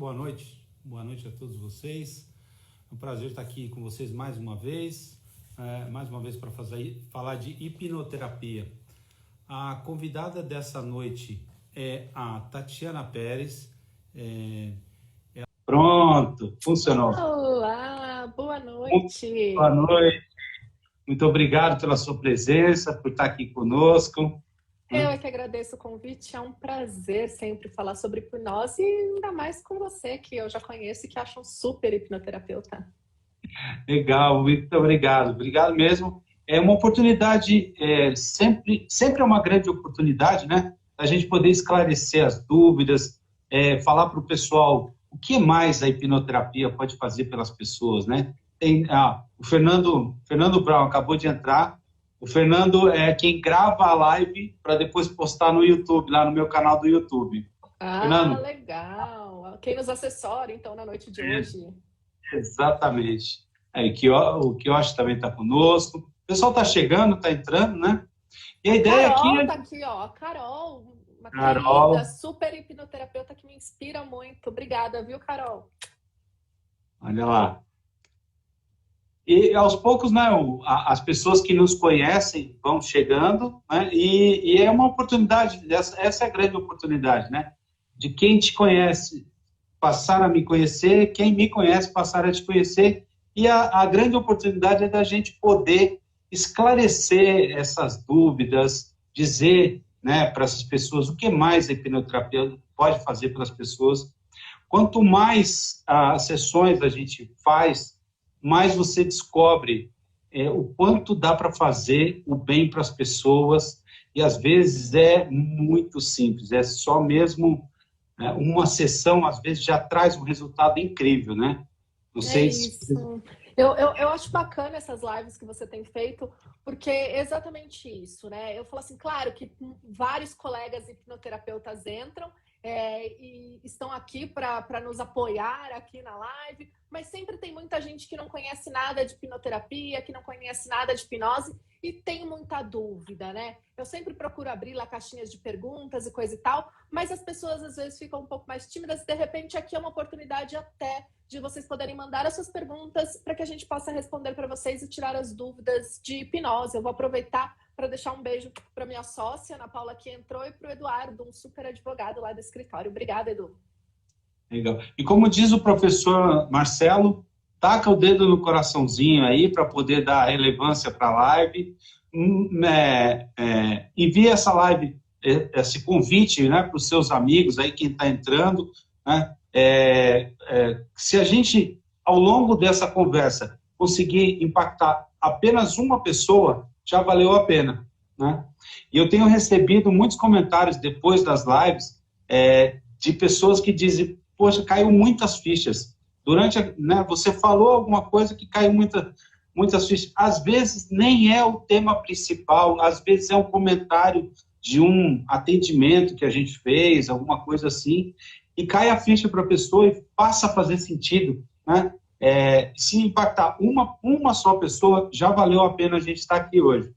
Boa noite a todos vocês. É um prazer estar aqui com vocês mais uma vez para falar de hipnoterapia. A convidada dessa noite é a Tatiana Pérez. Pronto, funcionou. Olá, boa noite. Boa noite. Muito obrigado pela sua presença, por estar aqui conosco. Eu é que agradeço o convite, é um prazer sempre falar sobre hipnose, e ainda mais com você, que eu já conheço e que acho um super hipnoterapeuta. Legal, muito obrigado. Obrigado mesmo. É uma oportunidade, sempre é uma grande oportunidade, né? A gente poder esclarecer as dúvidas, falar para o pessoal o que mais a hipnoterapia pode fazer pelas pessoas, né? O Fernando Brown acabou de entrar. O Fernando é quem grava a live para depois postar no YouTube, lá no meu canal do YouTube. Fernando. Legal. Quem nos assessora, então, na noite de hoje. Exatamente. O Kioshi também está conosco. O pessoal está chegando, está entrando, né? E a ideia Carol aqui está aqui, ó. A Carol, uma Carol. querida, super hipnoterapeuta que me inspira muito. Obrigada, viu, Carol? Olha lá. E aos poucos, né, as pessoas que nos conhecem vão chegando, né, e é uma oportunidade, essa é a grande oportunidade, né, de quem te conhece passar a me conhecer, quem me conhece passar a te conhecer, e a grande oportunidade é da gente poder esclarecer essas dúvidas, dizer, né, para essas pessoas o que mais a hipnoterapia pode fazer pelas pessoas. Quanto mais sessões a gente faz, mais você descobre o quanto dá para fazer o bem para as pessoas, e às vezes é muito simples, é só mesmo uma sessão, às vezes já traz um resultado incrível, né? Não sei isso. Eu acho bacana essas lives que você tem feito, porque é exatamente isso, né? Eu falo assim, claro que vários colegas hipnoterapeutas entram, e estão aqui para nos apoiar aqui na live, mas sempre tem muita gente que não conhece nada de hipnoterapia, que não conhece nada de hipnose e tem muita dúvida, né? Eu sempre procuro abrir lá caixinhas de perguntas e coisa e tal, mas as pessoas às vezes ficam um pouco mais tímidas e de repente aqui é uma oportunidade até de vocês poderem mandar as suas perguntas para que a gente possa responder para vocês e tirar as dúvidas de hipnose. Eu vou aproveitar para deixar um beijo para minha sócia, Ana Paula, que entrou, e para o Eduardo, um super advogado lá do escritório. Obrigada, Edu. Legal. E como diz o professor Marcelo, taca o dedo no coraçãozinho aí para poder dar relevância para a live. Envie essa live, esse convite, né, para os seus amigos aí, quem está entrando, né? Se a gente, ao longo dessa conversa, conseguir impactar apenas uma pessoa, já valeu a pena, né? E eu tenho recebido muitos comentários depois das lives de pessoas que dizem, poxa, caiu muitas fichas. Né, você falou alguma coisa que caiu muitas fichas. Às vezes nem é o tema principal, às vezes é um comentário de um atendimento que a gente fez, alguma coisa assim, e cai a ficha para a pessoa e passa a fazer sentido, né? Se impactar uma só pessoa, já valeu a pena a gente estar aqui hoje.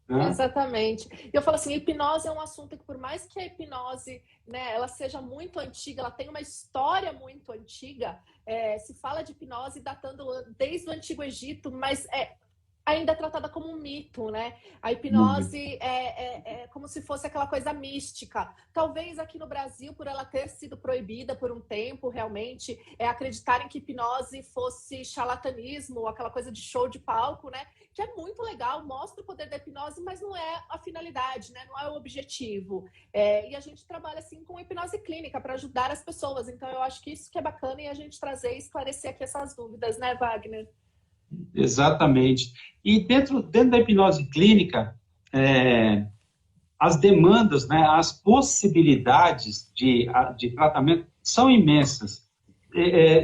Né? Exatamente. E eu falo assim, hipnose é um assunto que, por mais que a hipnose, né, ela seja muito antiga, ela tem uma história muito antiga, se fala de hipnose datando desde o Antigo Egito, mas ainda é tratada como um mito, né? A hipnose é como se fosse aquela coisa mística. Talvez aqui no Brasil, por ela ter sido proibida por um tempo, realmente, acreditarem que hipnose fosse charlatanismo, aquela coisa de show de palco, né? Que é muito legal, mostra o poder da hipnose, mas não é a finalidade, né? Não é o objetivo. E a gente trabalha assim com hipnose clínica para ajudar as pessoas. Então eu acho que isso que é bacana, e a gente trazer e esclarecer aqui essas dúvidas, né, Wagner? Exatamente. E dentro da hipnose clínica, as demandas, né, as possibilidades de tratamento são imensas.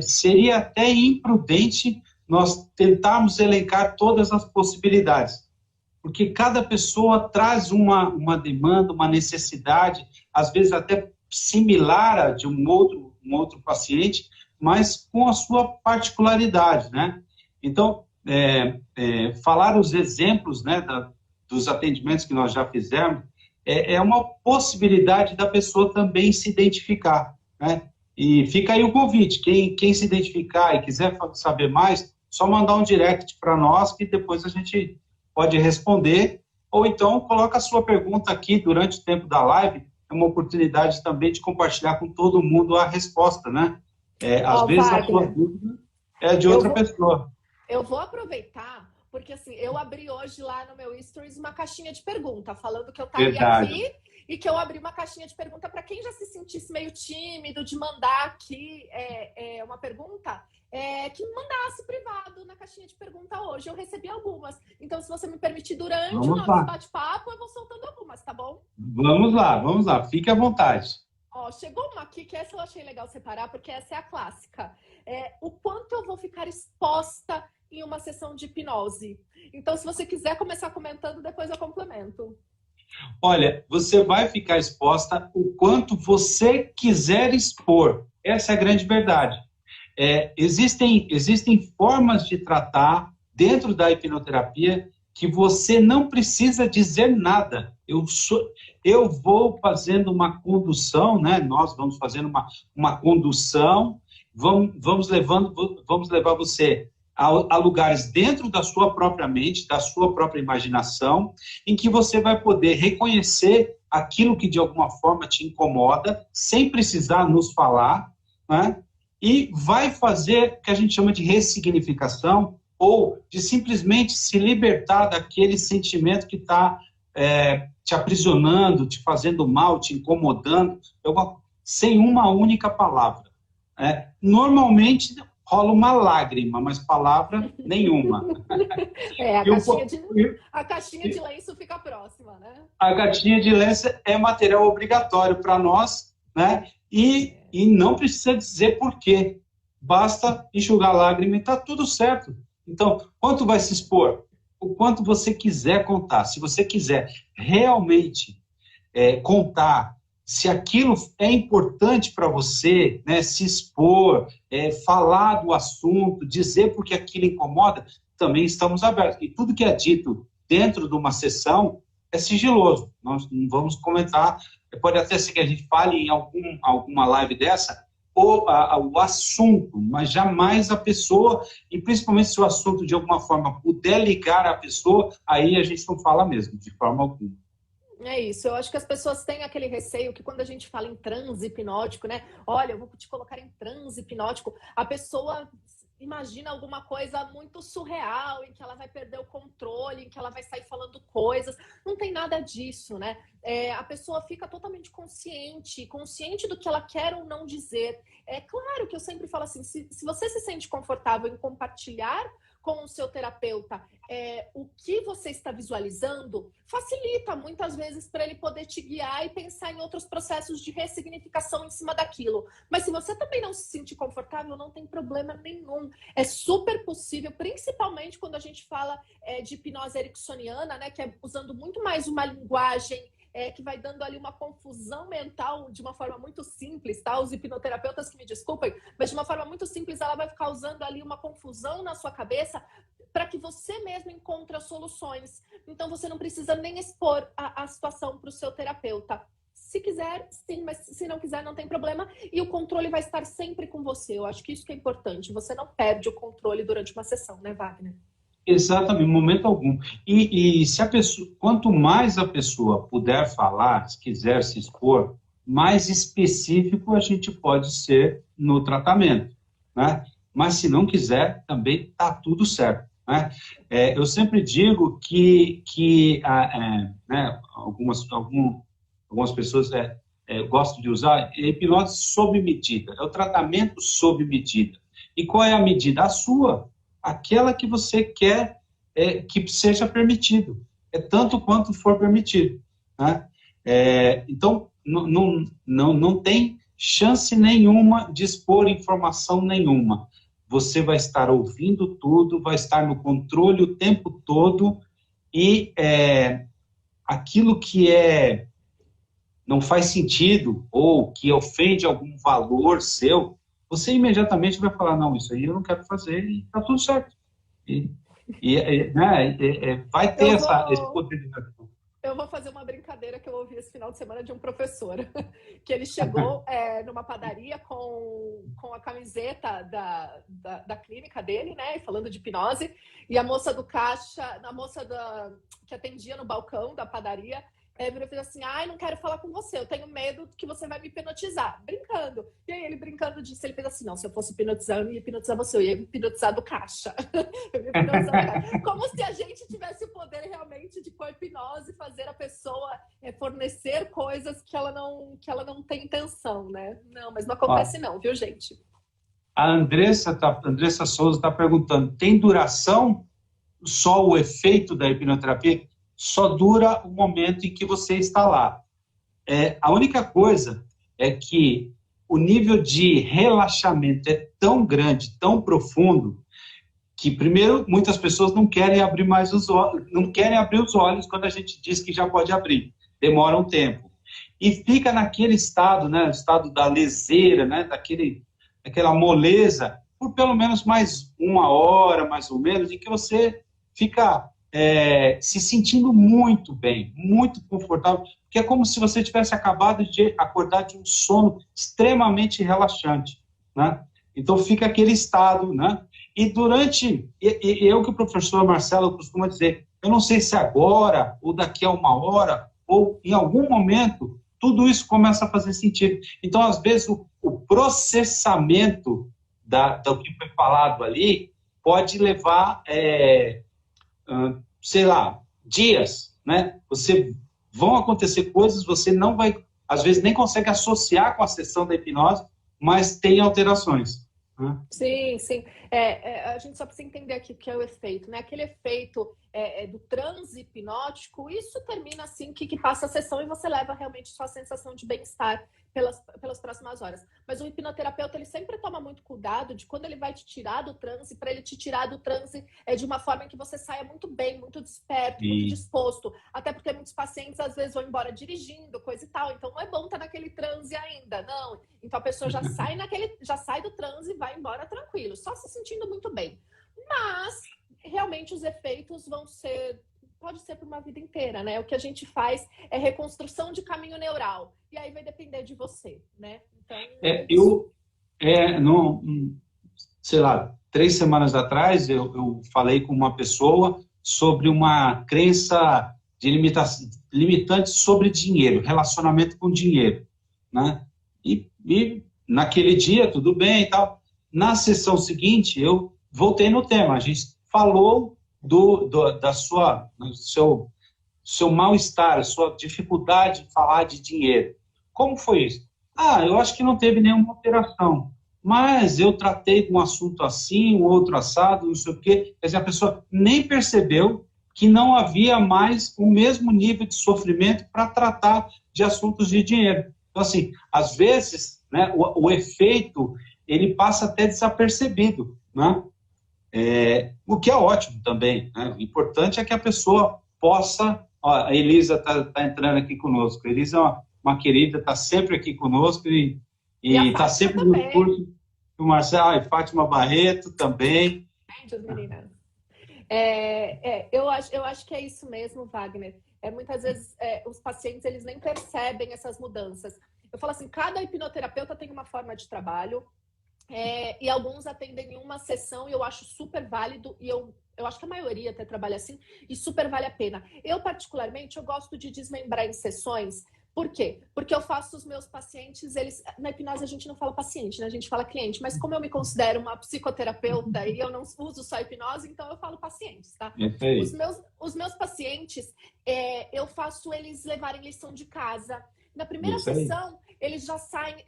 Seria até imprudente nós tentarmos elencar todas as possibilidades, porque cada pessoa traz uma demanda, uma necessidade, às vezes até similar a de um outro paciente, mas com a sua particularidade, né? Então, falar os exemplos, né, dos atendimentos que nós já fizemos, é uma possibilidade da pessoa também se identificar, né? E fica aí o convite, quem se identificar e quiser saber mais, só mandar um direct para nós, que depois a gente pode responder, ou então coloca a sua pergunta aqui durante o tempo da live, é uma oportunidade também de compartilhar com todo mundo a resposta, né? Às vezes a sua dúvida é de outra pessoa. Eu vou aproveitar, porque assim, eu abri hoje lá no meu Stories uma caixinha de pergunta, falando que eu estaria aqui e que eu abri uma caixinha de pergunta para quem já se sentisse meio tímido de mandar aqui uma pergunta, que mandasse privado na caixinha de pergunta hoje. Eu recebi algumas. Então, se você me permitir, durante o nosso bate-papo, eu vou soltando algumas, tá bom? Vamos lá. Fique à vontade. Ó, chegou uma aqui que essa eu achei legal separar, porque essa é a clássica. O quanto eu vou ficar exposta em uma sessão de hipnose? Então, se você quiser começar comentando, depois eu complemento. Olha, você vai ficar exposta o quanto você quiser expor. Essa é a grande verdade. Existem formas de tratar dentro da hipnoterapia que você não precisa dizer nada. Eu vou fazendo uma condução, né? Nós vamos fazendo uma condução, vamos levar você a lugares dentro da sua própria mente, da sua própria imaginação, em que você vai poder reconhecer aquilo que de alguma forma te incomoda, sem precisar nos falar, né? E vai fazer o que a gente chama de ressignificação, ou de simplesmente se libertar daquele sentimento que está te aprisionando, te fazendo mal, te incomodando, sem uma única palavra. Normalmente rola uma lágrima, mas palavra nenhuma. A caixinha de lenço fica próxima, né? A caixinha de lenço é material obrigatório para nós, né? E não precisa dizer por quê. Basta enxugar a lágrima e está tudo certo. Então, quanto vai se expor? O quanto você quiser contar. Se você quiser realmente contar, se aquilo é importante para você, né, se expor, falar do assunto, dizer porque aquilo incomoda, também estamos abertos. E tudo que é dito dentro de uma sessão é sigiloso. Nós não vamos comentar. Pode até ser que a gente fale em alguma live dessa, o assunto, mas jamais a pessoa, e principalmente se o assunto de alguma forma puder ligar a pessoa, aí a gente não fala mesmo, de forma alguma. É isso, eu acho que as pessoas têm aquele receio que quando a gente fala em transe hipnótico, né? Olha, eu vou te colocar em transe hipnótico, a pessoa imagina alguma coisa muito surreal, em que ela vai perder o controle, em que ela vai sair falando coisas. Não tem nada disso, né? A pessoa fica totalmente consciente do que ela quer ou não dizer. É claro que eu sempre falo assim, se você se sente confortável em compartilhar com o seu terapeuta o que você está visualizando, facilita muitas vezes para ele poder te guiar e pensar em outros processos de ressignificação em cima daquilo. Mas se você também não se sentir confortável, não tem problema nenhum. É super possível, principalmente quando a gente fala de hipnose ericksoniana, né, que é usando muito mais uma linguagem que vai dando ali uma confusão mental de uma forma muito simples, tá? Os hipnoterapeutas que me desculpem, mas de uma forma muito simples, ela vai ficar usando ali uma confusão na sua cabeça para que você mesmo encontre as soluções. Então, você não precisa nem expor a situação para o seu terapeuta. Se quiser, sim, mas se não quiser, não tem problema. E o controle vai estar sempre com você. Eu acho que isso que é importante. Você não perde o controle durante uma sessão, né, Wagner? Exatamente, em momento algum. E se a pessoa, quanto mais a pessoa puder falar, se quiser se expor, mais específico a gente pode ser no tratamento, né? Mas se não quiser, também está tudo certo, né? Eu sempre digo que né, algumas pessoas gostam de usar hipnose sob medida, é o tratamento sob medida. E qual é a medida? A sua. Aquela que você quer que seja permitido. Tanto quanto for permitido. Né? Então, não tem chance nenhuma de expor informação nenhuma. Você vai estar ouvindo tudo, vai estar no controle o tempo todo e aquilo que não faz sentido ou que ofende algum valor seu, você imediatamente vai falar, não, isso aí eu não quero fazer e está tudo certo. Vai ter esse poder de ação. Eu vou fazer uma brincadeira que eu ouvi esse final de semana de um professor, que ele chegou numa padaria com a camiseta da clínica dele, né, falando de hipnose, e a moça do caixa, que atendia no balcão da padaria, virou e fez assim, ai, não quero falar com você, eu tenho medo que você vai me hipnotizar, brincando. E aí ele brincando disso, ele fez assim, não, se eu fosse hipnotizar, eu não ia hipnotizar você, eu ia hipnotizar do caixa. Eu ia hipnotizar do caixa. Como se a gente tivesse o poder realmente de, com a hipnose, fazer a pessoa fornecer coisas que ela não tem intenção, né? Não, mas não acontece não, viu, gente? A Andressa Souza está perguntando, tem duração só o efeito da hipnoterapia? Só dura o momento em que você está lá. A única coisa é que o nível de relaxamento é tão grande, tão profundo, que, primeiro, muitas pessoas não querem abrir mais os olhos, não querem abrir os olhos quando a gente diz que já pode abrir. Demora um tempo. E fica naquele estado, né, o estado da leseira, né, daquela moleza, por pelo menos mais uma hora, mais ou menos, em que você fica se sentindo muito bem, muito confortável, porque é como se você tivesse acabado de acordar de um sono extremamente relaxante, né? Então fica aquele estado, né? E eu que o professor Marcelo costuma dizer, eu não sei se agora, ou daqui a uma hora, ou em algum momento, tudo isso começa a fazer sentido. Então, às vezes, o processamento do que foi falado ali pode levar sei lá, dias, né? Vão acontecer coisas, você não vai, às vezes nem consegue associar com a sessão da hipnose, mas tem alterações. Né? Sim, sim. A gente só precisa entender aqui o que é o efeito, né? Aquele efeito do transe hipnótico, isso termina assim que passa a sessão e você leva realmente sua sensação de bem-estar pelas próximas horas. Mas o hipnoterapeuta, ele sempre toma muito cuidado de quando ele vai te tirar do transe, para ele te tirar do transe de uma forma em que você saia muito bem, muito desperto, muito disposto. Até porque muitos pacientes, às vezes, vão embora dirigindo, coisa e tal. Então, não é bom estar naquele transe ainda, não. Então, a pessoa já sai do transe e vai embora tranquilo, só se sentindo muito bem. Mas, realmente, os efeitos pode ser por uma vida inteira, né? O que a gente faz é reconstrução de caminho neural. E aí vai depender de você, né? Então, sei lá, 3 semanas atrás, eu falei com uma pessoa sobre uma crença limitante sobre dinheiro, relacionamento com dinheiro, né? E naquele dia, tudo bem e tal. Na sessão seguinte, eu voltei no tema. A gente falou do seu mal-estar, a sua dificuldade de falar de dinheiro. Como foi isso? Eu acho que não teve nenhuma alteração, mas eu tratei de um assunto assim, um outro assado, não sei o quê. Quer dizer, a pessoa nem percebeu que não havia mais o mesmo nível de sofrimento para tratar de assuntos de dinheiro. Então, assim, às vezes, né, o efeito, ele passa até desapercebido, né? O que é ótimo também, né? O importante é que a pessoa possa... a Elisa está entrando aqui conosco. A Elisa é uma querida, está sempre aqui conosco e está sempre no curso. O Marcelo e Fátima Barreto também. Meninas. Eu acho que é isso mesmo, Wagner. Muitas vezes os pacientes eles nem percebem essas mudanças. Eu falo assim, cada hipnoterapeuta tem uma forma de trabalho, e alguns atendem em uma sessão e eu acho super válido, e eu acho que a maioria até trabalha assim, e super vale a pena. Eu, particularmente, eu gosto de desmembrar em sessões. Por quê? Porque eu faço os meus pacientes, na hipnose a gente não fala paciente, né? A gente fala cliente, mas como eu me considero uma psicoterapeuta e eu não uso só hipnose, então eu falo pacientes, tá? Os meus pacientes, eu faço eles levarem lição de casa. Na primeira sessão, eles já saem,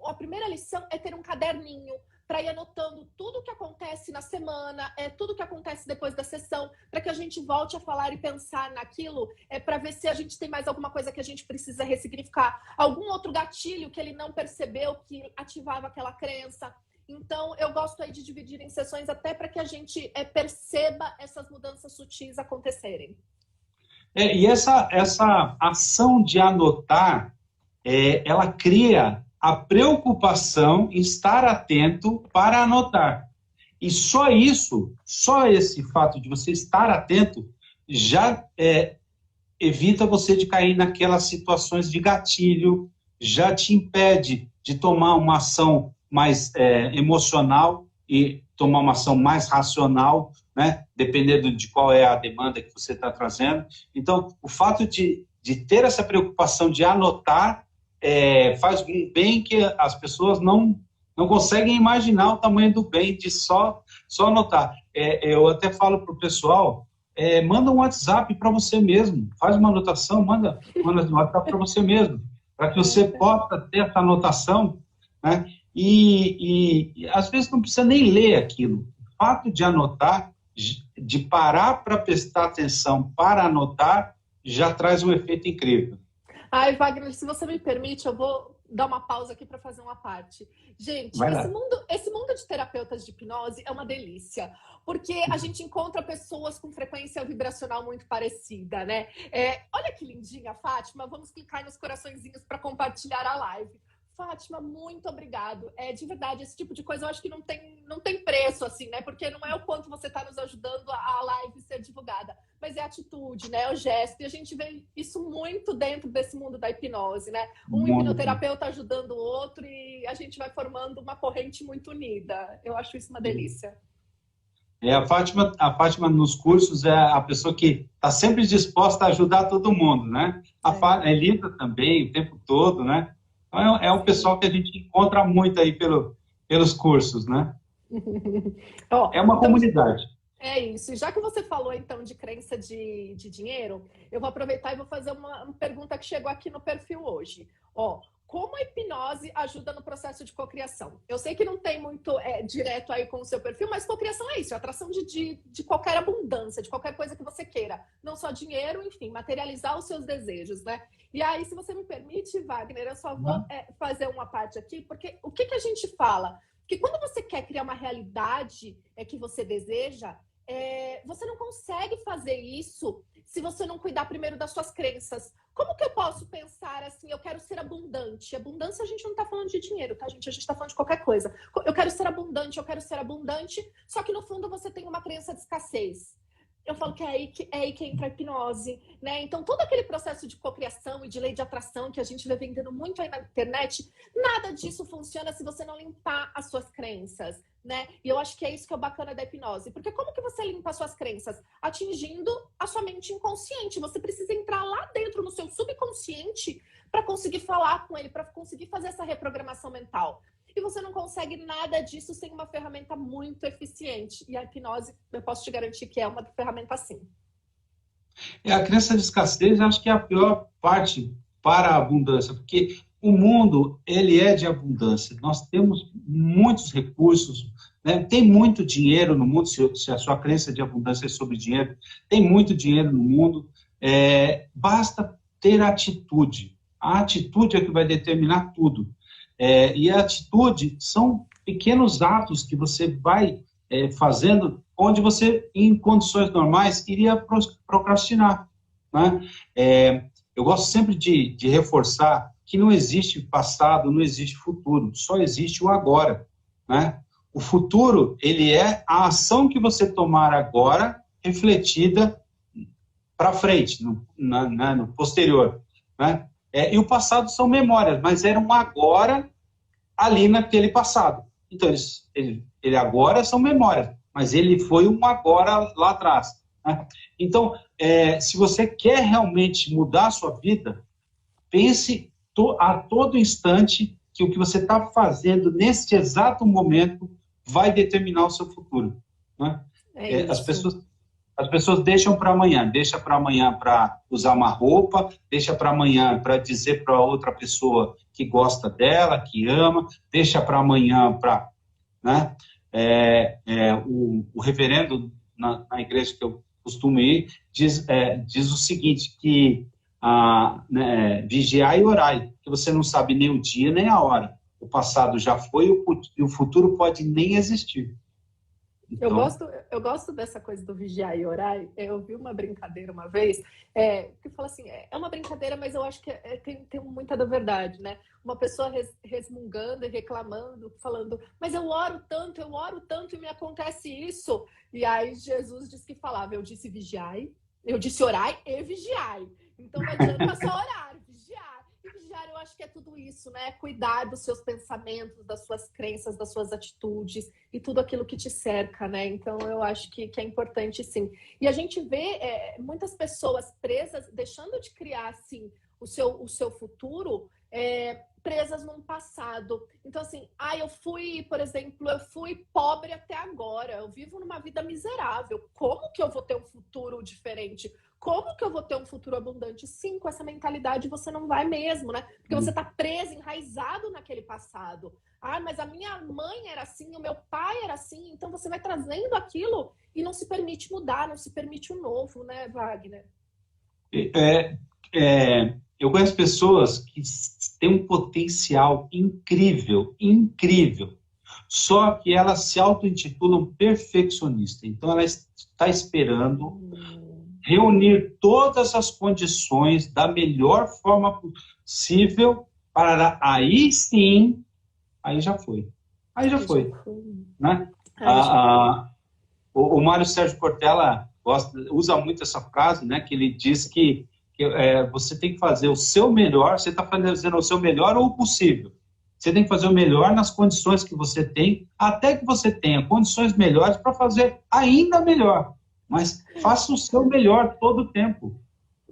a primeira lição é ter um caderninho para ir anotando tudo o que acontece na semana, tudo o que acontece depois da sessão, para que a gente volte a falar e pensar naquilo, para ver se a gente tem mais alguma coisa que a gente precisa ressignificar, algum outro gatilho que ele não percebeu que ativava aquela crença. Então, eu gosto aí de dividir em sessões até para que a gente perceba essas mudanças sutis acontecerem. E essa ação de anotar, ela cria a preocupação em estar atento para anotar. E só esse fato de você estar atento, já evita você de cair naquelas situações de gatilho, já te impede de tomar uma ação mais emocional e tomar uma ação mais racional, né? Dependendo de qual é a demanda que você está trazendo. Então, o fato de ter essa preocupação de anotar faz um bem que as pessoas não conseguem imaginar o tamanho do bem de só anotar. Eu até falo para o pessoal, manda um WhatsApp para você mesmo, faz uma anotação, manda um WhatsApp para você mesmo, para que você possa ter essa anotação, né? E às vezes não precisa nem ler aquilo. O fato de anotar, de parar para prestar atenção para anotar, já traz um efeito incrível. Ai, Wagner, se você me permite, eu vou dar uma pausa aqui para fazer uma parte. Gente, esse mundo de terapeutas de hipnose é uma delícia, porque a gente encontra pessoas com frequência vibracional muito parecida, né? Olha que lindinha, Fátima. Vamos clicar nos coraçõezinhos para compartilhar a live. Fátima, muito obrigado. De verdade, esse tipo de coisa eu acho que não tem preço, assim, né? Porque não é o quanto você está nos ajudando a live ser divulgada, mas é a atitude, né? É o gesto. E a gente vê isso muito dentro desse mundo da hipnose, né? Um hipnoterapeuta ajudando o outro e a gente vai formando uma corrente muito unida. Eu acho isso uma delícia. A Fátima nos cursos é a pessoa que está sempre disposta a ajudar todo mundo, né? A Elisa também, o tempo todo, né? É um pessoal que a gente encontra muito aí pelos cursos, né? É uma comunidade. É isso. E já que você falou, então, de crença de dinheiro, eu vou aproveitar e vou fazer uma pergunta que chegou aqui no perfil hoje. Como a hipnose ajuda no processo de cocriação? Eu sei que não tem muito direto aí com o seu perfil, mas cocriação é isso, é a atração de qualquer abundância, de qualquer coisa que você queira. Não só dinheiro, enfim, materializar os seus desejos, né? E aí, se você me permite, Wagner, eu só vou fazer uma parte aqui, porque o que a gente fala? Que quando você quer criar uma realidade que você deseja, você não consegue fazer isso se você não cuidar primeiro das suas crenças. Como que eu posso pensar assim, eu quero ser abundante? Abundância a gente não está falando de dinheiro, tá, gente? A gente está falando de qualquer coisa. Eu quero ser abundante, só que no fundo você tem uma crença de escassez. Eu falo que é aí que entra a hipnose, né? Então, todo aquele processo de cocriação e de lei de atração que a gente vê vendendo muito aí na internet, nada disso funciona se você não limpar as suas crenças, né? E eu acho que é isso que é o bacana da hipnose. Porque como que você limpa as suas crenças? Atingindo a sua mente inconsciente. Você precisa entrar lá dentro no seu subconsciente para conseguir falar com ele, para conseguir fazer essa reprogramação mental. E você não consegue nada disso sem uma ferramenta muito eficiente. E a hipnose, eu posso te garantir que é uma ferramenta assim. A crença de escassez, eu acho que é a pior parte para a abundância, porque o mundo, ele é de abundância. Nós temos muitos recursos, né? Tem muito dinheiro no mundo, se a sua crença de abundância é sobre dinheiro, tem muito dinheiro no mundo, basta ter atitude. A atitude é que vai determinar tudo. E a atitude são pequenos atos que você vai fazendo, onde você, em condições normais, iria procrastinar, né? Eu gosto sempre de reforçar que não existe passado, não existe futuro, só existe o agora, né? O futuro, ele é a ação que você tomar agora, refletida para frente, no posterior, né? E o passado são memórias, mas eram agora ali naquele passado. Então, ele agora são memórias, mas ele foi um agora lá atrás, né? Então, se você quer realmente mudar a sua vida, pense a todo instante que o que você está fazendo nesse exato momento vai determinar o seu futuro, né? As pessoas deixam para amanhã para usar uma roupa, deixa para amanhã para dizer para outra pessoa que gosta dela, que ama, deixa para amanhã para, né? O reverendo na igreja que eu costumo ir diz o seguinte, que vigiai e orai, que você não sabe nem o dia nem a hora. O passado já foi e o futuro pode nem existir. Então... Eu gosto dessa coisa do vigiar e orar. Eu vi uma brincadeira uma vez, que fala assim, é uma brincadeira, mas eu acho que tem muita da verdade, né? Uma pessoa resmungando e reclamando, falando, mas eu oro tanto e me acontece isso. E aí Jesus disse que falava, eu disse vigiai, eu disse orai e vigiai. Então não adianta só orar, vigiar. E vigiar, eu acho que é tudo isso, né? Cuidar dos seus pensamentos, das suas crenças, das suas atitudes e tudo aquilo que te cerca, né? Então eu acho que é importante, sim. E a gente vê muitas pessoas presas, deixando de criar, assim, o seu futuro, presas num passado. Então, assim, eu fui, por exemplo, eu fui pobre até agora, eu vivo numa vida miserável. Como que eu vou ter um futuro diferente? Como que eu vou ter um futuro abundante? Sim, com essa mentalidade você não vai mesmo, né? Porque você está preso, enraizado naquele passado. Mas a minha mãe era assim, o meu pai era assim. Então você vai trazendo aquilo e não se permite mudar, não se permite o novo, né, Wagner? Eu conheço pessoas que têm um potencial incrível, incrível. Só que elas se auto-intitulam perfeccionista. Então ela está esperando reunir todas as condições da melhor forma possível para aí sim, aí já foi. Aí já foi. Né? O Mário Sérgio Cortella usa muito essa frase, né, que ele diz que você tem que fazer o seu melhor, você está fazendo o seu melhor ou o possível. Você tem que fazer o melhor nas condições que você tem, até que você tenha condições melhores para fazer ainda melhor. Mas faça o seu melhor todo o tempo.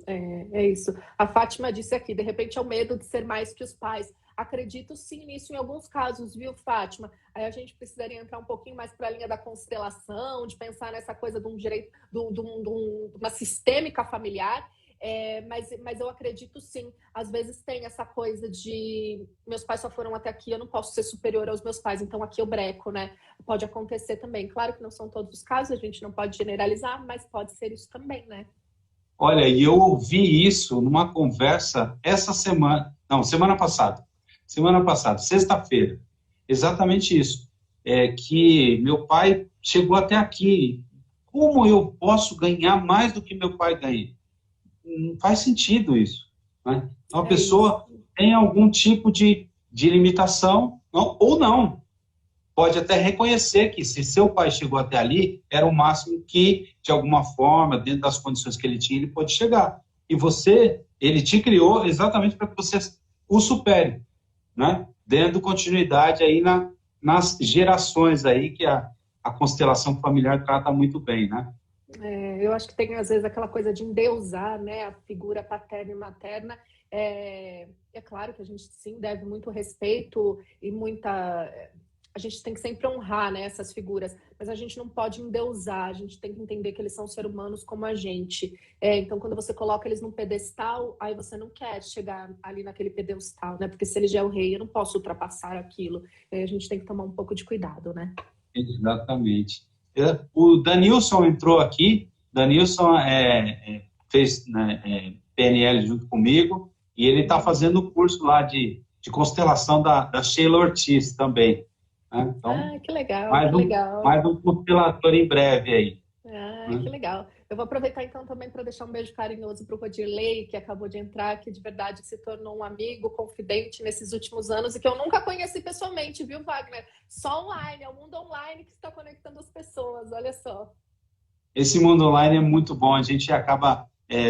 É isso. A Fátima disse aqui, de repente é o medo de ser mais que os pais. Acredito sim nisso em alguns casos, viu, Fátima? Aí a gente precisaria entrar um pouquinho mais para a linha da constelação, de pensar nessa coisa de um direito, de uma sistêmica familiar. Mas eu acredito sim. Às vezes tem essa coisa de meus pais só foram até aqui, eu não posso ser superior aos meus pais, então aqui eu breco, né? Pode acontecer também. Claro que não são todos os casos, a gente não pode generalizar, mas pode ser isso também, né? Olha, e eu ouvi isso numa conversa semana passada, sexta-feira, exatamente isso, que meu pai chegou até aqui, como eu posso ganhar mais do que meu pai ganha? Não faz sentido isso, né? Uma pessoa tem algum tipo de limitação, ou não. Pode até reconhecer que se seu pai chegou até ali, era o máximo que, de alguma forma, dentro das condições que ele tinha, ele pode chegar. E ele te criou exatamente para que você o supere, né? Dando continuidade aí nas gerações aí que a constelação familiar trata muito bem, né? Eu acho que tem, às vezes, aquela coisa de endeusar, né, a figura paterna e materna. É claro que a gente, sim, deve muito respeito e a gente tem que sempre honrar, né, essas figuras, mas a gente não pode endeusar, a gente tem que entender que eles são seres humanos como a gente. Então, quando você coloca eles num pedestal, aí você não quer chegar ali naquele pedestal, né? Porque se ele já é o rei, eu não posso ultrapassar aquilo. A gente tem que tomar um pouco de cuidado, né? Exatamente. O Danilson entrou aqui, Danilson fez PNL junto comigo, e ele está fazendo o curso lá de constelação da Sheila Ortiz também. Né? Então, que legal, mais um constelador em breve aí. Que legal. Eu vou aproveitar então também para deixar um beijo carinhoso para o Rodirley, que acabou de entrar, que de verdade se tornou um amigo, confidente nesses últimos anos e que eu nunca conheci pessoalmente, viu, Wagner? Só online, é o mundo online que está conectando as pessoas, olha só. Esse mundo online é muito bom, a gente acaba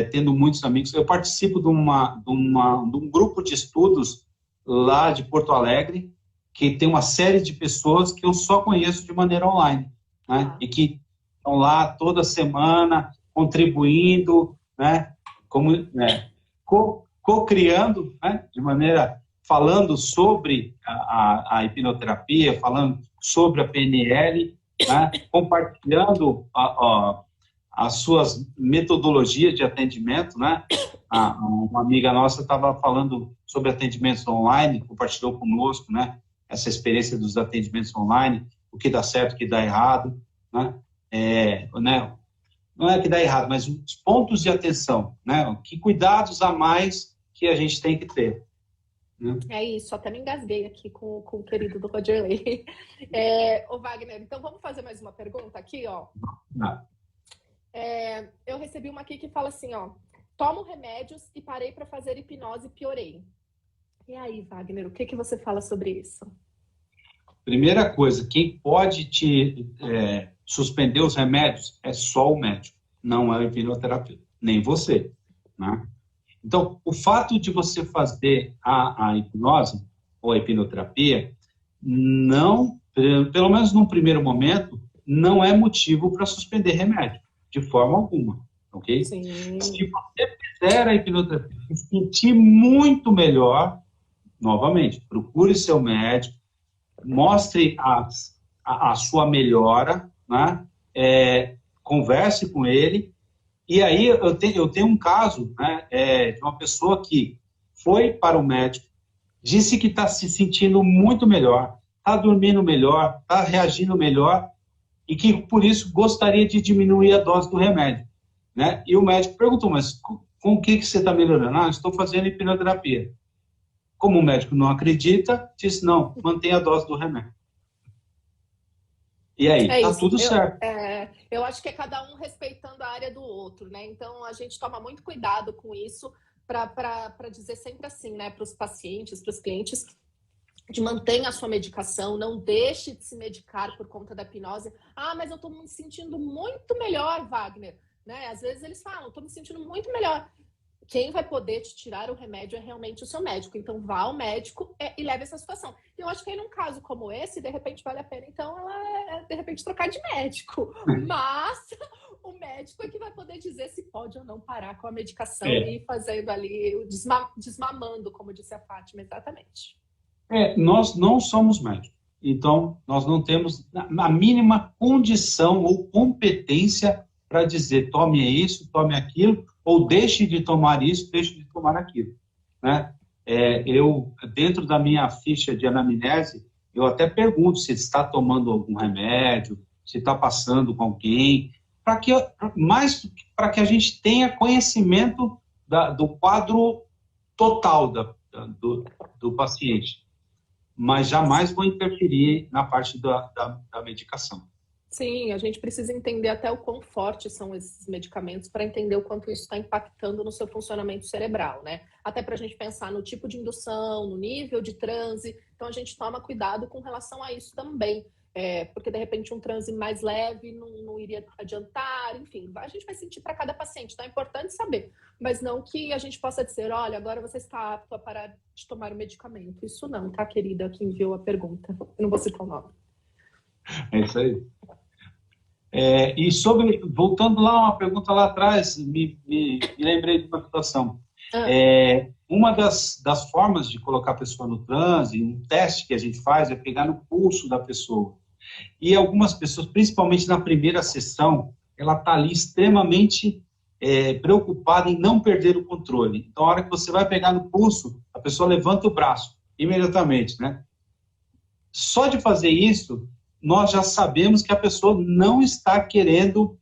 tendo muitos amigos. Eu participo de um grupo de estudos lá de Porto Alegre, que tem uma série de pessoas que eu só conheço de maneira online, né? E que estão lá toda semana contribuindo, né? Co-criando, né? De maneira, falando sobre a hipnoterapia, falando sobre a PNL, né? Compartilhando as suas metodologias de atendimento, né? Uma amiga nossa estava falando sobre atendimentos online, compartilhou conosco, né? Essa experiência dos atendimentos online, o que dá certo, o que dá errado, né? Não é que dá errado, mas os pontos de atenção, né? Que cuidados a mais que a gente tem que ter. Né? É isso, até me engasguei aqui com o querido do Rodirley. Ô Wagner, então vamos fazer mais uma pergunta aqui, ó. Eu recebi uma aqui que fala assim, ó: tomo remédios e parei para fazer hipnose e piorei. E aí, Wagner, o que você fala sobre isso? Primeira coisa, quem pode te suspender os remédios é só o médico, não é o hipnoterapeuta, nem você, né? Então, o fato de você fazer a hipnose ou a hipnoterapia, não, pelo menos num primeiro momento, não é motivo para suspender remédio, de forma alguma, ok? Sim. Se você fizer a hipnoterapia e se sentir muito melhor, novamente, procure seu médico, mostre a sua melhora, né? Converse com ele. E aí eu tenho um caso, né, de uma pessoa que foi para o médico, disse que está se sentindo muito melhor, está dormindo melhor, está reagindo melhor e que por isso gostaria de diminuir a dose do remédio, né? E o médico perguntou, mas com o que você está melhorando? Ah, estou fazendo hipnoterapia. Como o médico não acredita, disse, não, mantenha a dose do remédio. E aí, É tá isso. tudo certo. Eu acho que é cada um respeitando a área do outro, né? Então a gente toma muito cuidado com isso para dizer sempre assim, né, para os pacientes, para os clientes, de mantenha a sua medicação, não deixe de se medicar por conta da hipnose. Ah, mas eu estou me sentindo muito melhor, Wagner. Né? Às vezes eles falam, estou me sentindo muito melhor. Quem vai poder te tirar o remédio é realmente o seu médico. Então, vá ao médico e leve essa situação. E eu acho que aí, num caso como esse, de repente, vale a pena, então, ela, de repente, trocar de médico. Mas o médico é que vai poder dizer se pode ou não parar com a medicação e ir fazendo ali, desmamando, como disse a Fátima, exatamente. Nós não somos médicos. Então, nós não temos a mínima condição ou competência para dizer tome isso, tome aquilo, ou deixe de tomar isso, deixe de tomar aquilo. Né? Eu, dentro da minha ficha de anamnese, eu até pergunto se está tomando algum remédio, se está passando com alguém, mais para que a gente tenha conhecimento do quadro total do paciente. Mas jamais vou interferir na parte da medicação. Sim, a gente precisa entender até o quão fortes são esses medicamentos para entender o quanto isso está impactando no seu funcionamento cerebral, né? Até para a gente pensar no tipo de indução, no nível de transe. Então, a gente toma cuidado com relação a isso também. Porque, de repente, um transe mais leve não iria adiantar, enfim, a gente vai sentir para cada paciente, então é importante saber, mas não que a gente possa dizer, olha, agora você está apto a parar de tomar o medicamento. Isso não, tá, querida, que enviou a pergunta. Eu não vou citar o nome. É isso aí. E voltando lá, uma pergunta lá atrás, me lembrei de uma situação. Uma das formas de colocar a pessoa no transe, um teste que a gente faz é pegar no pulso da pessoa. E algumas pessoas, principalmente na primeira sessão, ela está ali extremamente preocupada em não perder o controle. Então, a hora que você vai pegar no pulso, a pessoa levanta o braço, imediatamente, né? Só de fazer isso, nós já sabemos que a pessoa não está querendo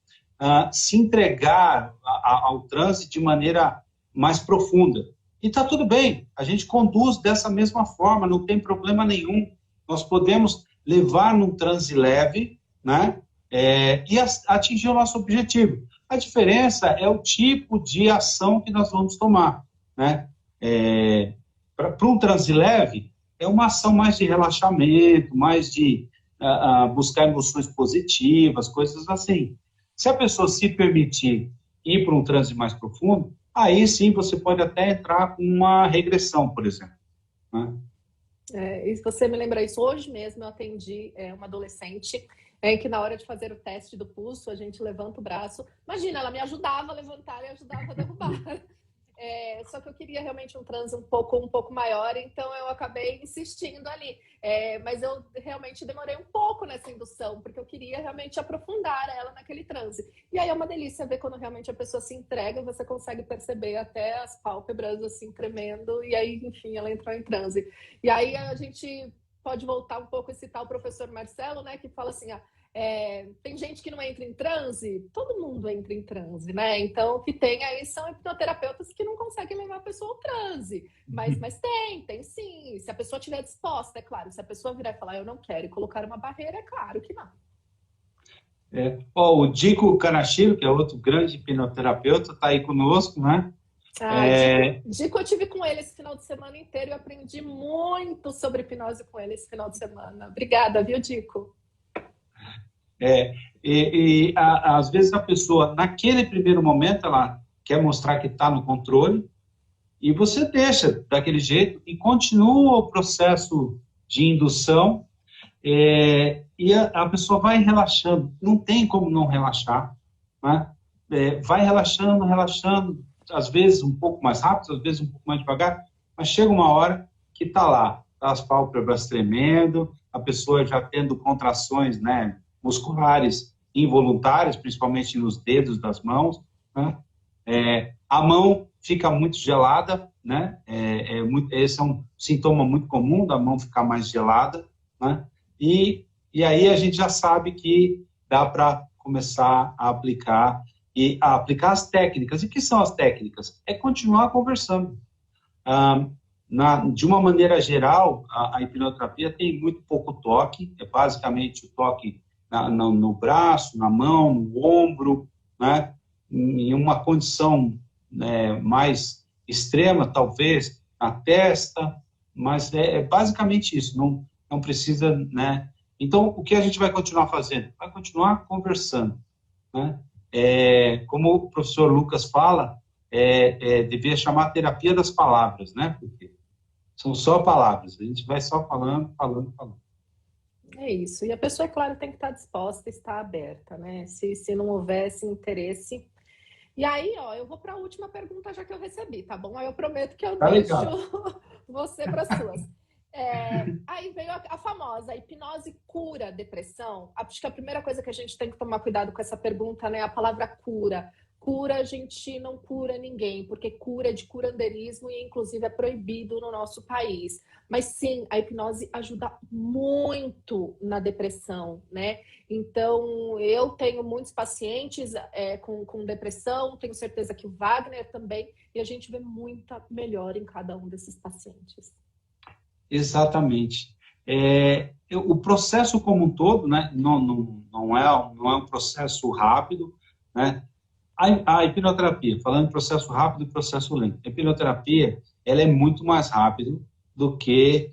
se entregar ao transe de maneira mais profunda. E está tudo bem, a gente conduz dessa mesma forma, não tem problema nenhum. Nós podemos levar num transe leve, né, e atingir o nosso objetivo. A diferença é o tipo de ação que nós vamos tomar. Né? Para um transe leve, é uma ação mais de relaxamento, mais de buscar emoções positivas, coisas assim. Se a pessoa se permitir ir para um transe mais profundo, aí sim você pode até entrar com uma regressão, por exemplo. Né? E se você me lembra isso, hoje mesmo eu atendi uma adolescente que na hora de fazer o teste do pulso, a gente levanta o braço. Imagina, ela me ajudava a levantar e ajudava a derrubar. Só que eu queria realmente um transe um pouco maior, então eu acabei insistindo ali. Mas eu realmente demorei um pouco nessa indução, porque eu queria realmente aprofundar ela naquele transe. E aí é uma delícia ver quando realmente a pessoa se entrega, você consegue perceber até as pálpebras assim tremendo, e aí, enfim, ela entrou em transe. E aí a gente pode voltar um pouco e citar o professor Marcelo, né, que fala assim, tem gente que não entra em transe, todo mundo entra em transe, né? Então, o que tem aí são hipnoterapeutas que não conseguem levar a pessoa ao transe. Mas tem sim. Se a pessoa estiver disposta, é claro. Se a pessoa virar e falar, eu não quero, e colocar uma barreira, é claro que não. O Dico Kanashiro, que é outro grande hipnoterapeuta, está aí conosco, né? Dico, eu tive com ele esse final de semana inteiro e aprendi muito sobre hipnose com ele esse final de semana. Obrigada, viu, Dico? Às vezes a pessoa, naquele primeiro momento, ela quer mostrar que está no controle, E você deixa daquele jeito e continua o processo de indução, e a pessoa vai relaxando. Não tem como não relaxar, né? Vai relaxando, relaxando, às vezes um pouco mais rápido, às vezes um pouco mais devagar, mas chega uma hora que está lá, tá as pálpebras tremendo, a pessoa já tendo contrações, né, musculares involuntárias, principalmente nos dedos das mãos, né? A mão fica muito gelada, né? Esse é um sintoma muito comum da mão ficar mais gelada, né? E aí a gente já sabe que dá para começar a aplicar as técnicas. E o que são as técnicas? É continuar conversando. De uma maneira geral, a hipnoterapia tem muito pouco toque, é basicamente o toque no braço, na mão, no ombro, né? Em uma condição, né, mais extrema, talvez, na testa, mas é basicamente isso, não precisa, né? Então, o que a gente vai continuar fazendo? Vai continuar conversando, né? Como o professor Lucas fala, devia chamar terapia das palavras, né? Porque são só palavras, a gente vai só falando, falando, falando. É isso. E a pessoa, é claro, tem que estar disposta, estar aberta, né? Se não houvesse interesse. E aí, ó, eu vou para a última pergunta já que eu recebi, tá bom? Aí eu prometo que eu Tá deixo legal. você para as suas. Aí veio a famosa hipnose cura depressão. Acho que a primeira coisa que a gente tem que tomar cuidado com essa pergunta, né, é a palavra cura. Cura, a gente não cura ninguém, porque cura é de curandeirismo e, inclusive, é proibido no nosso país. Mas sim, a hipnose ajuda muito na depressão, né? Então, eu tenho muitos pacientes com depressão, tenho certeza que o Wagner também, e a gente vê muita melhora em cada um desses pacientes. Exatamente. O processo como um todo, né, não é um processo rápido, né? A hipnoterapia, falando em processo rápido e processo lento, a hipnoterapia ela é muito mais rápido do que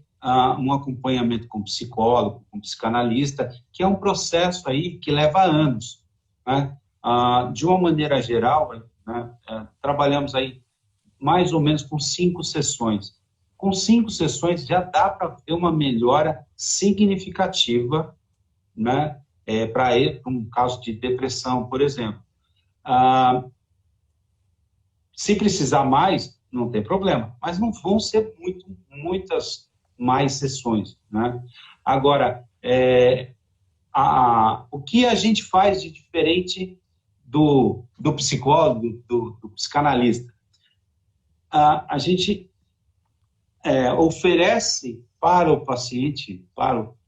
um acompanhamento com psicólogo, com psicanalista, que é um processo aí que leva anos, né? De uma maneira geral, né, trabalhamos aí mais ou menos com 5 sessões. Com 5 sessões já dá para ter uma melhora significativa, né, para um caso de depressão, por exemplo. Se precisar mais, não tem problema, mas não vão ser muitas mais sessões, né? Agora, o que a gente faz de diferente do psicólogo, do psicanalista? A gente oferece para o paciente,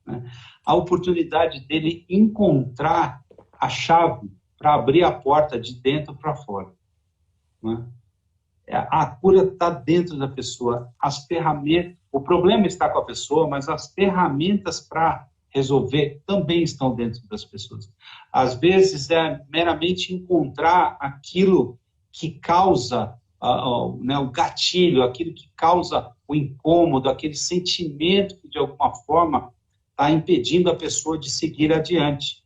né, a oportunidade dele encontrar a chave para abrir a porta de dentro para fora, né? A cura está dentro da pessoa, as ferramentas, o problema está com a pessoa, mas as ferramentas para resolver também estão dentro das pessoas. Às vezes é meramente encontrar aquilo que causa né, o gatilho, aquilo que causa o incômodo, aquele sentimento que de alguma forma está impedindo a pessoa de seguir adiante.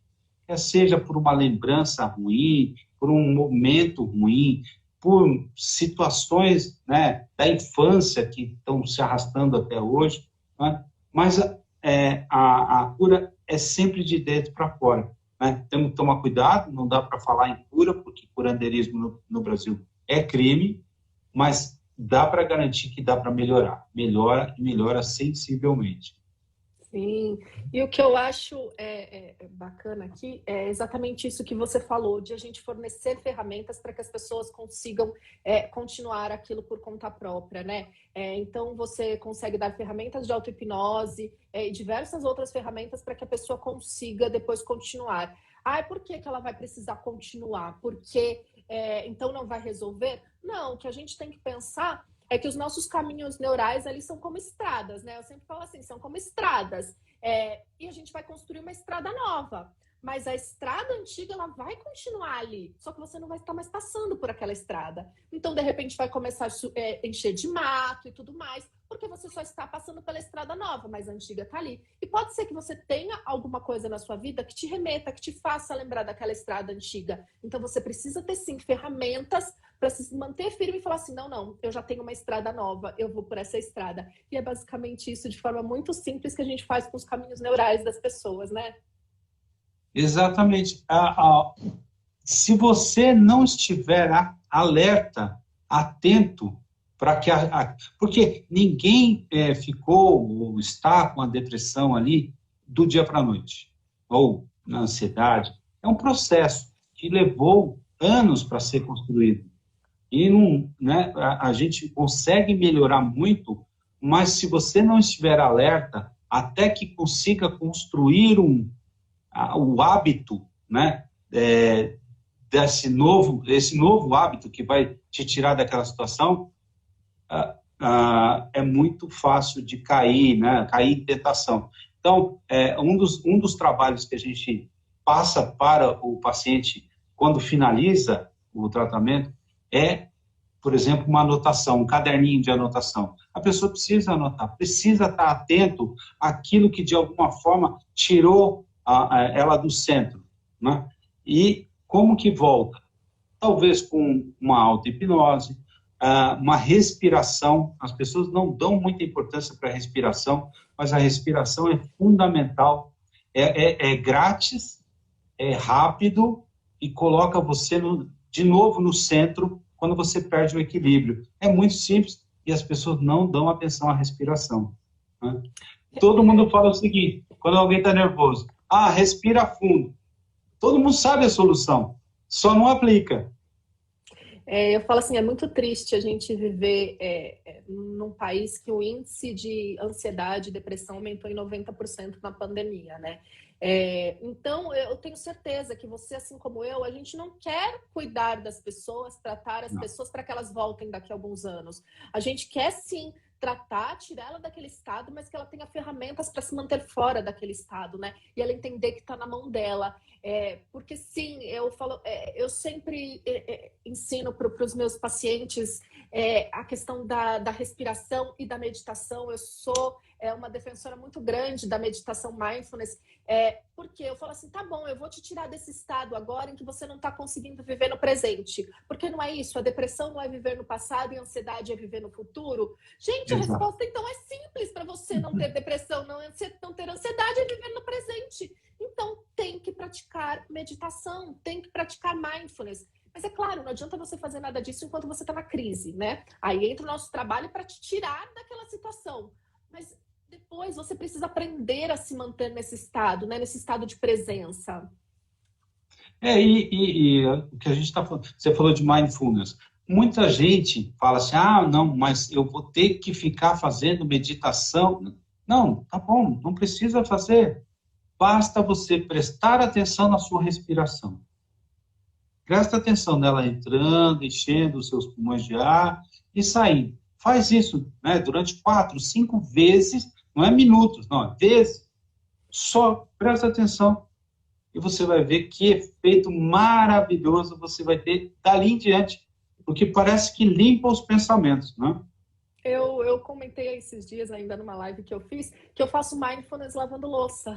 Quer seja por uma lembrança ruim, por um momento ruim, por situações, né, da infância que estão se arrastando até hoje, né? Mas a cura é sempre de dentro para fora, né? Temos que tomar cuidado, não dá para falar em cura, porque curandeirismo no Brasil é crime, mas dá para garantir que dá para melhorar. Melhora e melhora sensivelmente. Sim, e o que eu acho bacana aqui é exatamente isso que você falou, de a gente fornecer ferramentas para que as pessoas consigam continuar aquilo por conta própria, né? Então, você consegue dar ferramentas de auto-hipnose e diversas outras ferramentas para que a pessoa consiga depois continuar. Por que ela vai precisar continuar? Porque então não vai resolver? Não, o que a gente tem que pensar é que os nossos caminhos neurais ali são como estradas, né? Eu sempre falo assim, são como estradas. E a gente vai construir uma estrada nova. Mas a estrada antiga, ela vai continuar ali. Só que você não vai estar mais passando por aquela estrada. Então, de repente, vai começar a encher de mato e tudo mais, porque você só está passando pela estrada nova, mas a antiga está ali. E pode ser que você tenha alguma coisa na sua vida que te remeta, que te faça lembrar daquela estrada antiga. Então, você precisa ter, sim, ferramentas para se manter firme e falar assim, não, não, eu já tenho uma estrada nova, eu vou por essa estrada. E é basicamente isso, de forma muito simples, que a gente faz com os caminhos neurais das pessoas, né? Exatamente. Se você não estiver alerta, atento, para que porque ninguém ficou ou está com a depressão ali do dia para a noite, ou na ansiedade. É um processo que levou anos para ser construído. E não, né, a gente consegue melhorar muito, mas se você não estiver alerta, até que consiga construir o hábito, né, esse novo hábito que vai te tirar daquela situação, é muito fácil de cair, né, cair em tentação. Então, um dos trabalhos que a gente passa para o paciente quando finaliza o tratamento é, por exemplo, uma anotação, um caderninho de anotação. A pessoa precisa anotar, precisa estar atento àquilo que, de alguma forma, tirou ela do centro, né? E como que volta? Talvez com uma auto-hipnose, uma respiração. As pessoas não dão muita importância para a respiração, mas a respiração é fundamental. É grátis, é rápido e coloca você de novo no centro quando você perde o equilíbrio. É muito simples e as pessoas não dão atenção à respiração, né? Todo mundo fala o seguinte, quando alguém está nervoso, respira fundo. Todo mundo sabe a solução, só não aplica. Eu falo assim, é muito triste a gente viver num país que o índice de ansiedade e depressão aumentou em 90% na pandemia, né? Então, eu tenho certeza que você, assim como eu, a gente não quer cuidar das pessoas, tratar as pessoas para que elas voltem daqui a alguns anos. A gente quer, sim, tratar, tirar ela daquele estado, mas que ela tenha ferramentas para se manter fora daquele estado, né? E ela entender que está na mão dela. Porque, sim, eu sempre ensino para os meus pacientes a questão da respiração e da meditação. Eu sou uma defensora muito grande da meditação mindfulness, porque eu falo assim, tá bom, eu vou te tirar desse estado agora em que você não está conseguindo viver no presente. Porque não é isso, a depressão não é viver no passado e a ansiedade é viver no futuro. Gente, a resposta então é simples para você não ter depressão, não ter ansiedade, é viver no presente. Então, tem que praticar meditação, tem que praticar mindfulness. Mas é claro, não adianta você fazer nada disso enquanto você está na crise, né? Aí entra o nosso trabalho para te tirar daquela situação. Mas depois você precisa aprender a se manter nesse estado, né? Nesse estado de presença. E o que a gente está falando, você falou de mindfulness. Muita gente fala assim, não, mas eu vou ter que ficar fazendo meditação. Não, tá bom, não precisa fazer. Basta você prestar atenção na sua respiração. Presta atenção nela entrando, enchendo os seus pulmões de ar e saindo. Faz isso, né, durante 4, 5 vezes, não é minutos, não, é vezes. Só presta atenção e você vai ver que efeito maravilhoso você vai ter dali em diante, porque parece que limpa os pensamentos, né? Eu comentei esses dias ainda numa live que eu fiz, que eu faço mindfulness lavando louça,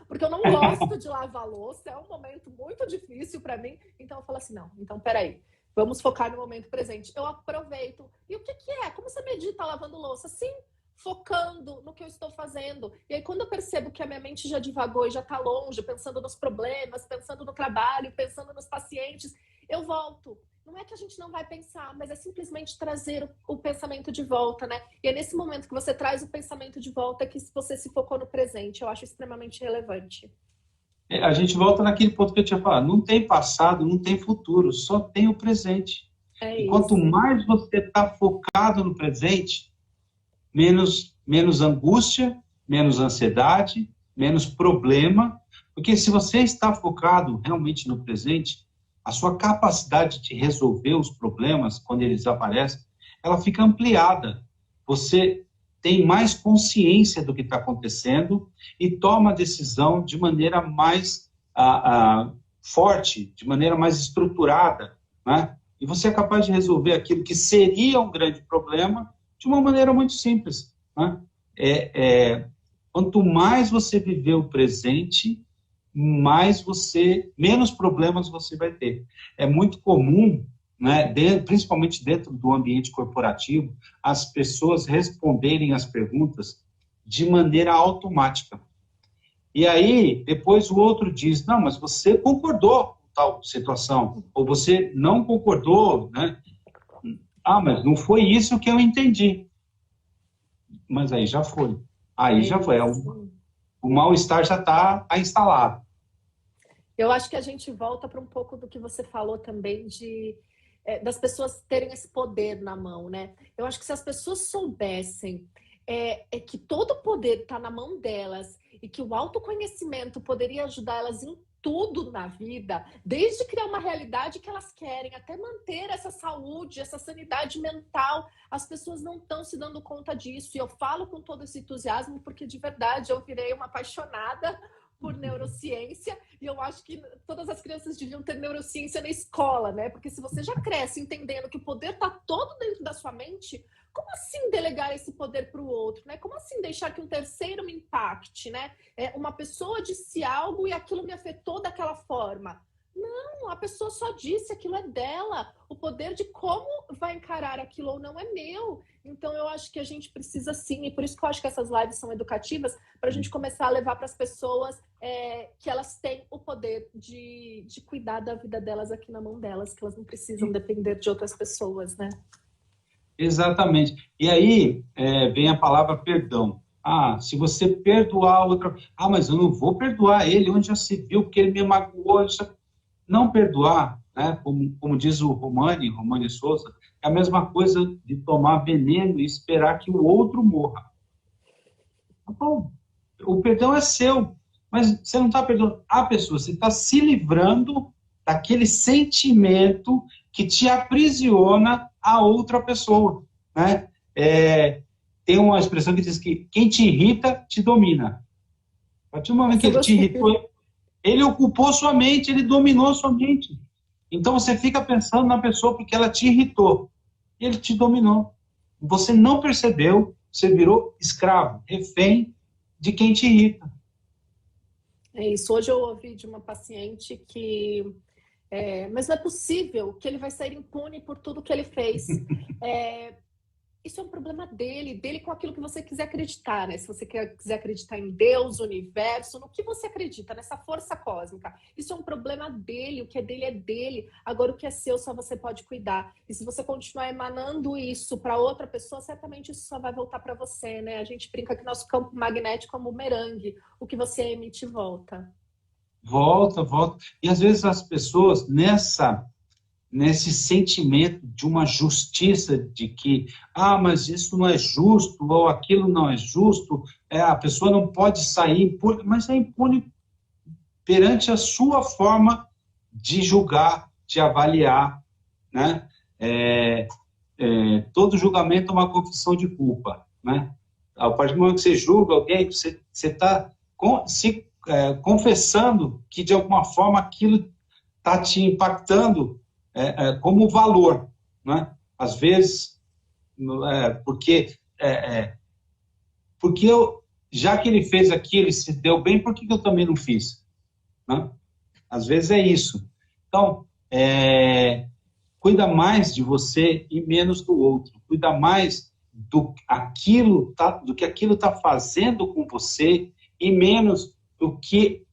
porque eu não gosto de lavar louça, é um momento muito difícil para mim, então eu falo assim, não, então peraí, vamos focar no momento presente. Eu aproveito. E o que é? Como você medita lavando louça? Sim, focando no que eu estou fazendo. E aí, quando eu percebo que a minha mente já divagou e já está longe, pensando nos problemas, pensando no trabalho, pensando nos pacientes, eu volto. Não é que a gente não vai pensar, mas é simplesmente trazer o pensamento de volta, né? E é nesse momento que você traz o pensamento de volta que você se focou no presente. Eu acho extremamente relevante. A gente volta naquele ponto que eu tinha falado. Não tem passado, não tem futuro, só tem o presente. E quanto mais você está focado no presente, menos angústia, menos ansiedade, menos problema. Porque se você está focado realmente no presente, a sua capacidade de resolver os problemas, quando eles aparecem, ela fica ampliada. Você tem mais consciência do que está acontecendo e toma a decisão de maneira mais forte, de maneira mais estruturada, né? E você é capaz de resolver aquilo que seria um grande problema de uma maneira muito simples, né? Quanto mais você viver o presente, menos problemas você vai ter. É muito comum, né, principalmente dentro do ambiente corporativo, as pessoas responderem as perguntas de maneira automática. E aí, depois o outro diz, não, mas você concordou com tal situação, ou você não concordou, né? Ah, mas não foi isso que eu entendi. Mas aí já foi. Aí já foi. O mal-estar já está instalado. Eu acho que a gente volta para um pouco do que você falou também das pessoas terem esse poder na mão, né? Eu acho que se as pessoas soubessem que todo o poder está na mão delas e que o autoconhecimento poderia ajudar elas em tudo na vida, desde criar uma realidade que elas querem, até manter essa saúde, essa sanidade mental, as pessoas não estão se dando conta disso. E eu falo com todo esse entusiasmo porque, de verdade, eu virei uma apaixonada por neurociência, e eu acho que todas as crianças deviam ter neurociência na escola, né? Porque se você já cresce entendendo que o poder está todo dentro da sua mente, como assim delegar esse poder para o outro, né? Como assim deixar que um terceiro me impacte, né? Uma pessoa disse algo e aquilo me afetou daquela forma. Não, a pessoa só disse, aquilo é dela. O poder de como vai encarar aquilo ou não é meu. Então, eu acho que a gente precisa sim, e por isso que eu acho que essas lives são educativas, para a gente começar a levar para as pessoas que elas têm o poder de cuidar da vida delas aqui na mão delas, que elas não precisam depender de outras pessoas, né? Exatamente. E aí vem a palavra perdão. Ah, se você perdoar outra... Ah, mas eu não vou perdoar ele, onde já se viu que ele me magoou. Não perdoar, né? Como diz o Romani Souza, é a mesma coisa de tomar veneno e esperar que o outro morra. Tá bom, o perdão é seu, mas você não está perdoando a pessoa, você está se livrando daquele sentimento que te aprisiona a outra pessoa, né? Tem uma expressão que diz que quem te irrita, te domina. A partir do momento que ele te irritou, ele ocupou sua mente, ele dominou sua mente. Então você fica pensando na pessoa porque ela te irritou. Ele te dominou. Você não percebeu, você virou escravo, refém de quem te irrita. É isso. Hoje eu ouvi de uma paciente que... mas não é possível que ele vai sair impune por tudo que ele fez. Isso é um problema dele com aquilo que você quiser acreditar, né? Se você quiser acreditar em Deus, universo, no que você acredita, nessa força cósmica. Isso é um problema dele, o que é dele. Agora, o que é seu, só você pode cuidar. E se você continuar emanando isso para outra pessoa, certamente isso só vai voltar para você, né? A gente brinca que nosso campo magnético é um bumerangue. O que você emite, volta. Volta. E às vezes as pessoas, nesse sentimento de uma justiça, de que, mas isso não é justo, ou aquilo não é justo, a pessoa não pode sair impune, mas é impune perante a sua forma de julgar, de avaliar, né? Todo julgamento é uma confissão de culpa, né? A partir do momento que você julga alguém, você está se confessando que, de alguma forma, aquilo está te impactando como valor, né? Às vezes, porque já que ele fez aquilo e se deu bem, por que eu também não fiz? Né? Às vezes é isso. Então, cuida mais de você e menos do outro. Cuida mais do que aquilo está fazendo com você e menos do que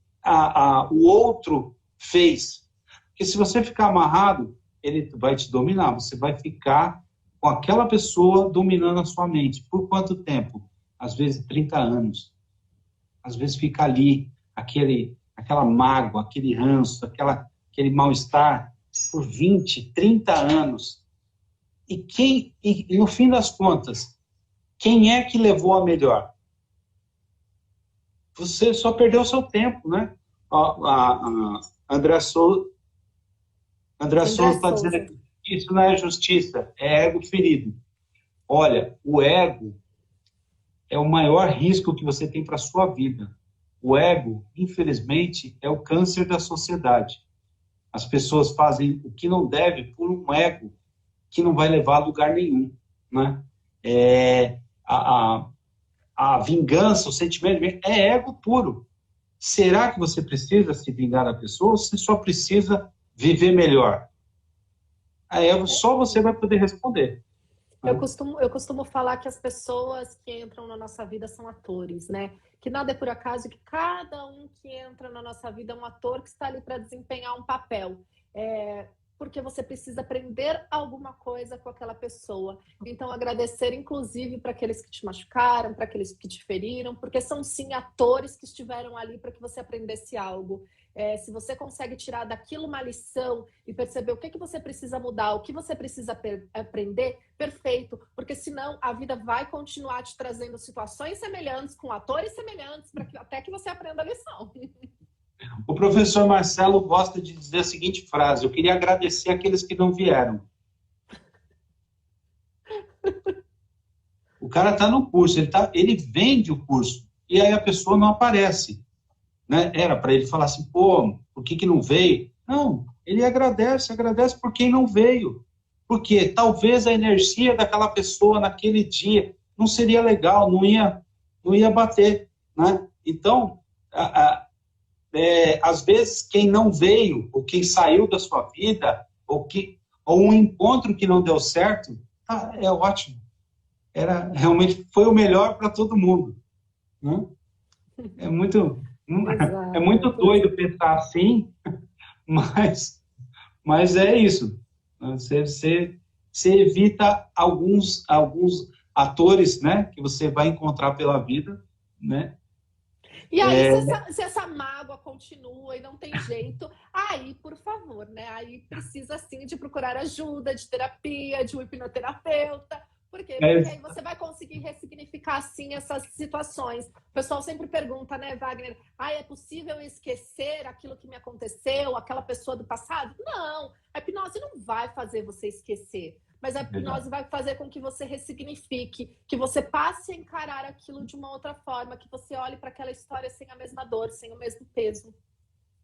o outro fez. Porque se você ficar amarrado, ele vai te dominar. Você vai ficar com aquela pessoa dominando a sua mente. Por quanto tempo? Às vezes 30 anos. Às vezes fica ali aquela mágoa, aquele ranço, aquele mal-estar por 20, 30 anos. E no fim das contas, quem é que levou a melhor? Você só perdeu o seu tempo, né? A André Souza está dizendo que isso não é justiça, é ego ferido. Olha, o ego é o maior risco que você tem para a sua vida. O ego, infelizmente, é o câncer da sociedade. As pessoas fazem o que não deve por um ego que não vai levar a lugar nenhum, né? A vingança, o sentimento é ego puro. Será que você precisa se vingar da pessoa ou você só precisa viver melhor? Aí só você vai poder responder. Eu costumo falar que as pessoas que entram na nossa vida são atores, né? Que nada é por acaso, que cada um que entra na nossa vida é um ator que está ali para desempenhar um papel. Porque você precisa aprender alguma coisa com aquela pessoa. Então, agradecer, inclusive, para aqueles que te machucaram, para aqueles que te feriram, porque são, sim, atores que estiveram ali para que você aprendesse algo. Se você consegue tirar daquilo uma lição e perceber o que você precisa mudar, o que você precisa aprender, perfeito. Porque senão a vida vai continuar te trazendo situações semelhantes, com atores semelhantes, até que você aprenda a lição. O professor Marcelo gosta de dizer a seguinte frase: eu queria agradecer aqueles que não vieram. O cara está no curso, ele vende o curso, e aí a pessoa não aparece. Né? Era para ele falar assim, pô, por que não veio? Não, ele agradece por quem não veio. Porque talvez a energia daquela pessoa naquele dia não seria legal, não ia bater. Né? Então, às vezes, quem não veio, ou quem saiu da sua vida, ou um encontro que não deu certo, é ótimo. Realmente foi o melhor para todo mundo. Né? É muito doido pensar assim, mas é isso. Você evita alguns atores, né, que você vai encontrar pela vida, né? E aí, se essa mágoa continua e não tem jeito, aí, por favor, né? Aí precisa, sim, de procurar ajuda, de terapia, de um hipnoterapeuta. Por quê? Porque aí você vai conseguir ressignificar, sim, essas situações. O pessoal sempre pergunta, né, Wagner? É possível esquecer aquilo que me aconteceu, aquela pessoa do passado? Não, a hipnose não vai fazer você esquecer. Mas a hipnose vai fazer com que você ressignifique, que você passe a encarar aquilo de uma outra forma, que você olhe para aquela história sem a mesma dor, sem o mesmo peso.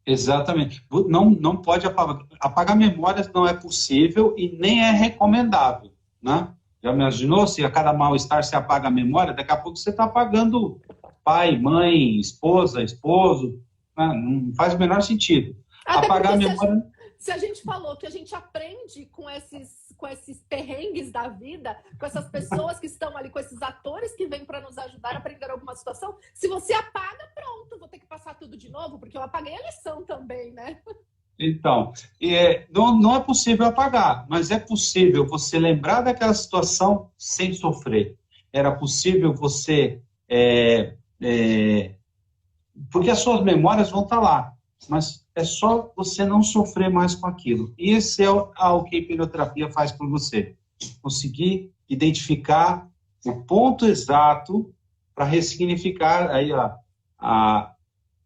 Exatamente. Não pode apagar. Apagar memórias não é possível e nem é recomendável, né? Já imaginou se a cada mal-estar se apaga a memória? Daqui a pouco você está apagando pai, mãe, esposa, esposo. Né? Não faz o menor sentido. Até apagar a memória... Se a gente falou que a gente aprende com esses perrengues da vida, com essas pessoas que estão ali, com esses atores que vêm para nos ajudar a aprender alguma situação, se você apaga, pronto, vou ter que passar tudo de novo, porque eu apaguei a lição também, né? Então, não é possível apagar, mas é possível você lembrar daquela situação sem sofrer. Era possível você... porque as suas memórias vão estar lá, mas é só você não sofrer mais com aquilo. E esse é o que a hipnoterapia faz por você. Conseguir identificar o ponto exato para ressignificar. Aí,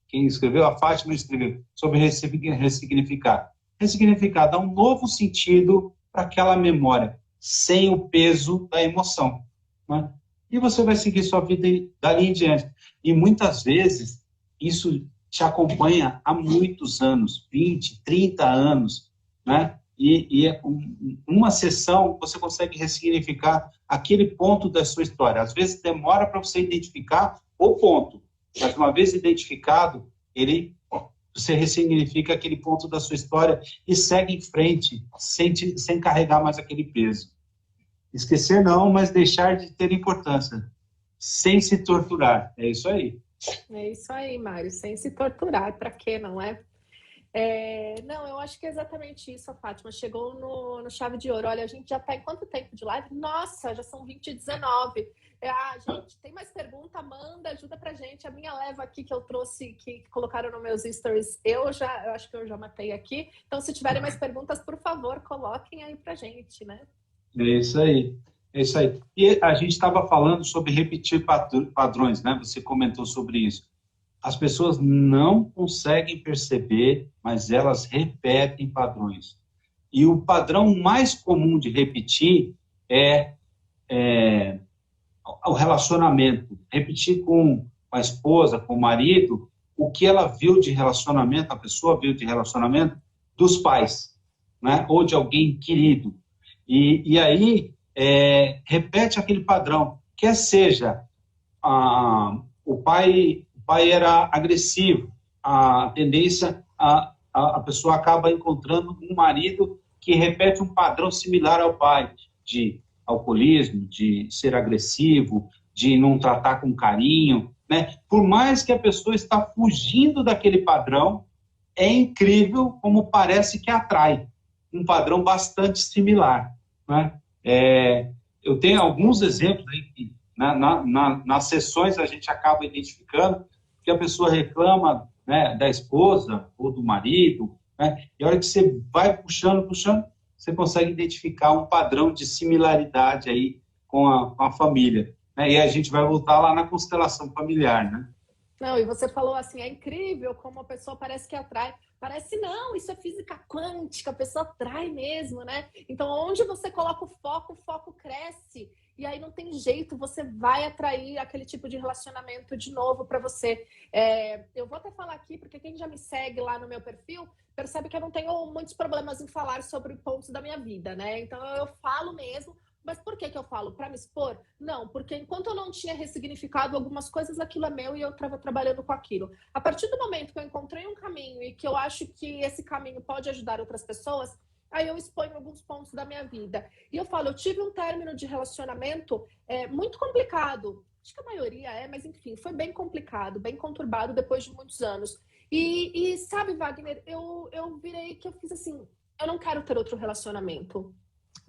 quem escreveu, a Fátima escreveu, sobre ressignificar. Ressignificar, dar um novo sentido para aquela memória, sem o peso da emoção. Né? E você vai seguir sua vida dali em diante. E muitas vezes, isso te acompanha há muitos anos, 20, 30 anos, né? E uma sessão você consegue ressignificar aquele ponto da sua história. Às vezes demora para você identificar o ponto, mas uma vez identificado, você ressignifica aquele ponto da sua história e segue em frente, sem carregar mais aquele peso. Esquecer não, mas deixar de ter importância, sem se torturar. É isso aí. É isso aí, Mário, sem se torturar, para quê, não é? Não, eu acho que é exatamente isso, a Fátima. Chegou no Chave de Ouro. Olha, a gente já está em quanto tempo de live? Nossa, já são 20h19. Gente, tem mais pergunta? Manda, ajuda pra gente. A minha leva aqui que eu trouxe, que colocaram nos meus stories, eu acho que eu já matei aqui. Então, se tiverem mais perguntas, por favor, coloquem aí pra gente, né? É isso aí. É isso aí. E a gente estava falando sobre repetir padrões, né? Você comentou sobre isso. As pessoas não conseguem perceber, mas elas repetem padrões. E o padrão mais comum de repetir é o relacionamento. Repetir com a esposa, com o marido, o que ela viu de relacionamento, a pessoa viu de relacionamento dos pais, né? Ou de alguém querido. E aí, repete aquele padrão, quer seja o pai era agressivo, a tendência a pessoa acaba encontrando um marido que repete um padrão similar ao pai, de alcoolismo, de ser agressivo, de não tratar com carinho, né? Por mais que a pessoa está fugindo daquele padrão, é incrível como parece que atrai um padrão bastante similar, né? Eu tenho alguns exemplos aí que nas sessões a gente acaba identificando que a pessoa reclama, né, da esposa ou do marido, né? E a hora que você vai puxando, você consegue identificar um padrão de similaridade aí com a família, né? E a gente vai voltar lá na constelação familiar, né? Não, e você falou assim, é incrível como a pessoa parece que atrai. Parece não, isso é física quântica, a pessoa atrai mesmo, né? Então, onde você coloca o foco cresce. E aí não tem jeito, você vai atrair aquele tipo de relacionamento de novo para você. Eu vou até falar aqui, porque quem já me segue lá no meu perfil, percebe que eu não tenho muitos problemas em falar sobre pontos da minha vida, né? Então, eu falo mesmo. Mas por que eu falo? Para me expor? Não, porque enquanto eu não tinha ressignificado algumas coisas, aquilo é meu e eu estava trabalhando com aquilo. A partir do momento que eu encontrei um caminho e que eu acho que esse caminho pode ajudar outras pessoas, aí eu exponho alguns pontos da minha vida. E eu falo, eu tive um término de relacionamento muito complicado. Acho que a maioria mas enfim, foi bem complicado, bem conturbado depois de muitos anos. E sabe, Wagner, eu virei que eu fiz assim, eu não quero ter outro relacionamento.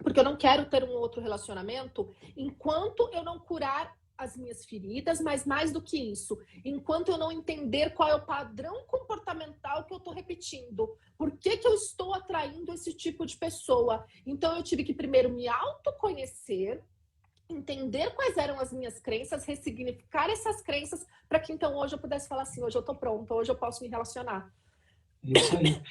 Porque eu não quero ter um outro relacionamento enquanto eu não curar as minhas feridas, mas mais do que isso, enquanto eu não entender qual é o padrão comportamental que eu estou repetindo. Por que eu estou atraindo esse tipo de pessoa? Então eu tive que primeiro me autoconhecer, entender quais eram as minhas crenças, ressignificar essas crenças, para que então hoje eu pudesse falar assim, hoje eu estou pronta, hoje eu posso me relacionar. Isso aí.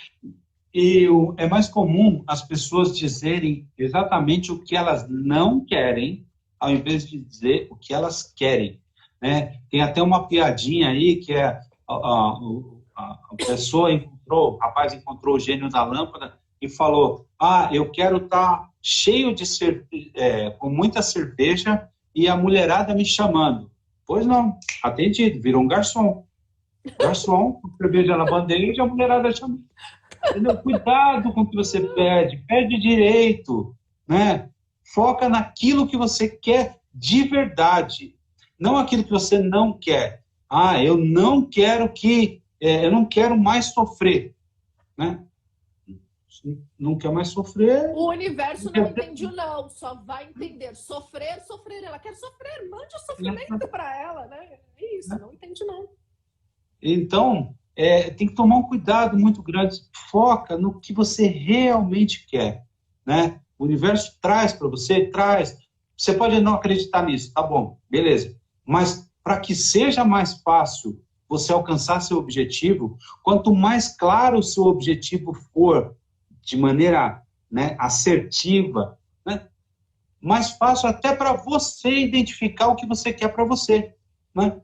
E é mais comum as pessoas dizerem exatamente o que elas não querem, ao invés de dizer o que elas querem, né? Tem até uma piadinha aí que a pessoa encontrou, o rapaz encontrou o gênio da lâmpada e falou: eu quero estar cheio de com muita cerveja e a mulherada me chamando. Pois não, atendido, virou um garçom. Garçom, com cerveja na bandeja e a mulherada chamando. Entendeu? Cuidado com o que você pede direito, né? Foca naquilo que você quer de verdade, não aquilo que você não quer. Eu não quero eu não quero mais sofrer, né? Não quer mais sofrer. O universo não entende o não, só vai entender. Sofrer. Ela quer sofrer, mande o sofrimento para ela, né? É isso, não entende não. Então, tem que tomar um cuidado muito grande. Foca no que você realmente quer, né? O universo traz para você, traz. Você pode não acreditar nisso, tá bom, beleza. Mas para que seja mais fácil você alcançar seu objetivo, quanto mais claro o seu objetivo for, de maneira, né, assertiva, né, mais fácil até para você identificar o que você quer para você, né?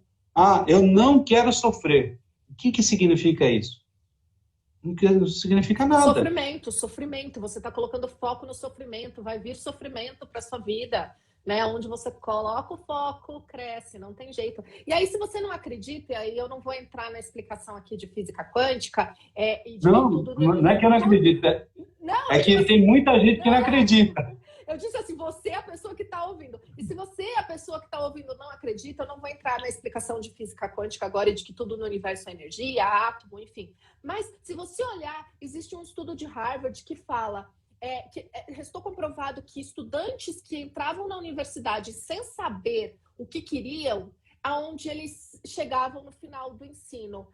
Eu não quero sofrer. O que significa isso? Não significa nada. Sofrimento. Você está colocando foco no sofrimento. Vai vir sofrimento para sua vida, né? Onde você coloca o foco, cresce, não tem jeito. E aí, se você não acredita, e aí eu não vou entrar na explicação aqui de física quântica e de tudo. Não é que eu não acredito. É que tem muita gente que não acredita. Eu disse assim, você é a pessoa que está ouvindo. E se você é a pessoa que está ouvindo não acredita, eu não vou entrar na explicação de física quântica agora e de que tudo no universo é energia, átomo, enfim. Mas se você olhar, existe um estudo de Harvard que fala que restou comprovado que estudantes que entravam na universidade sem saber o que queriam, aonde eles chegavam no final do ensino.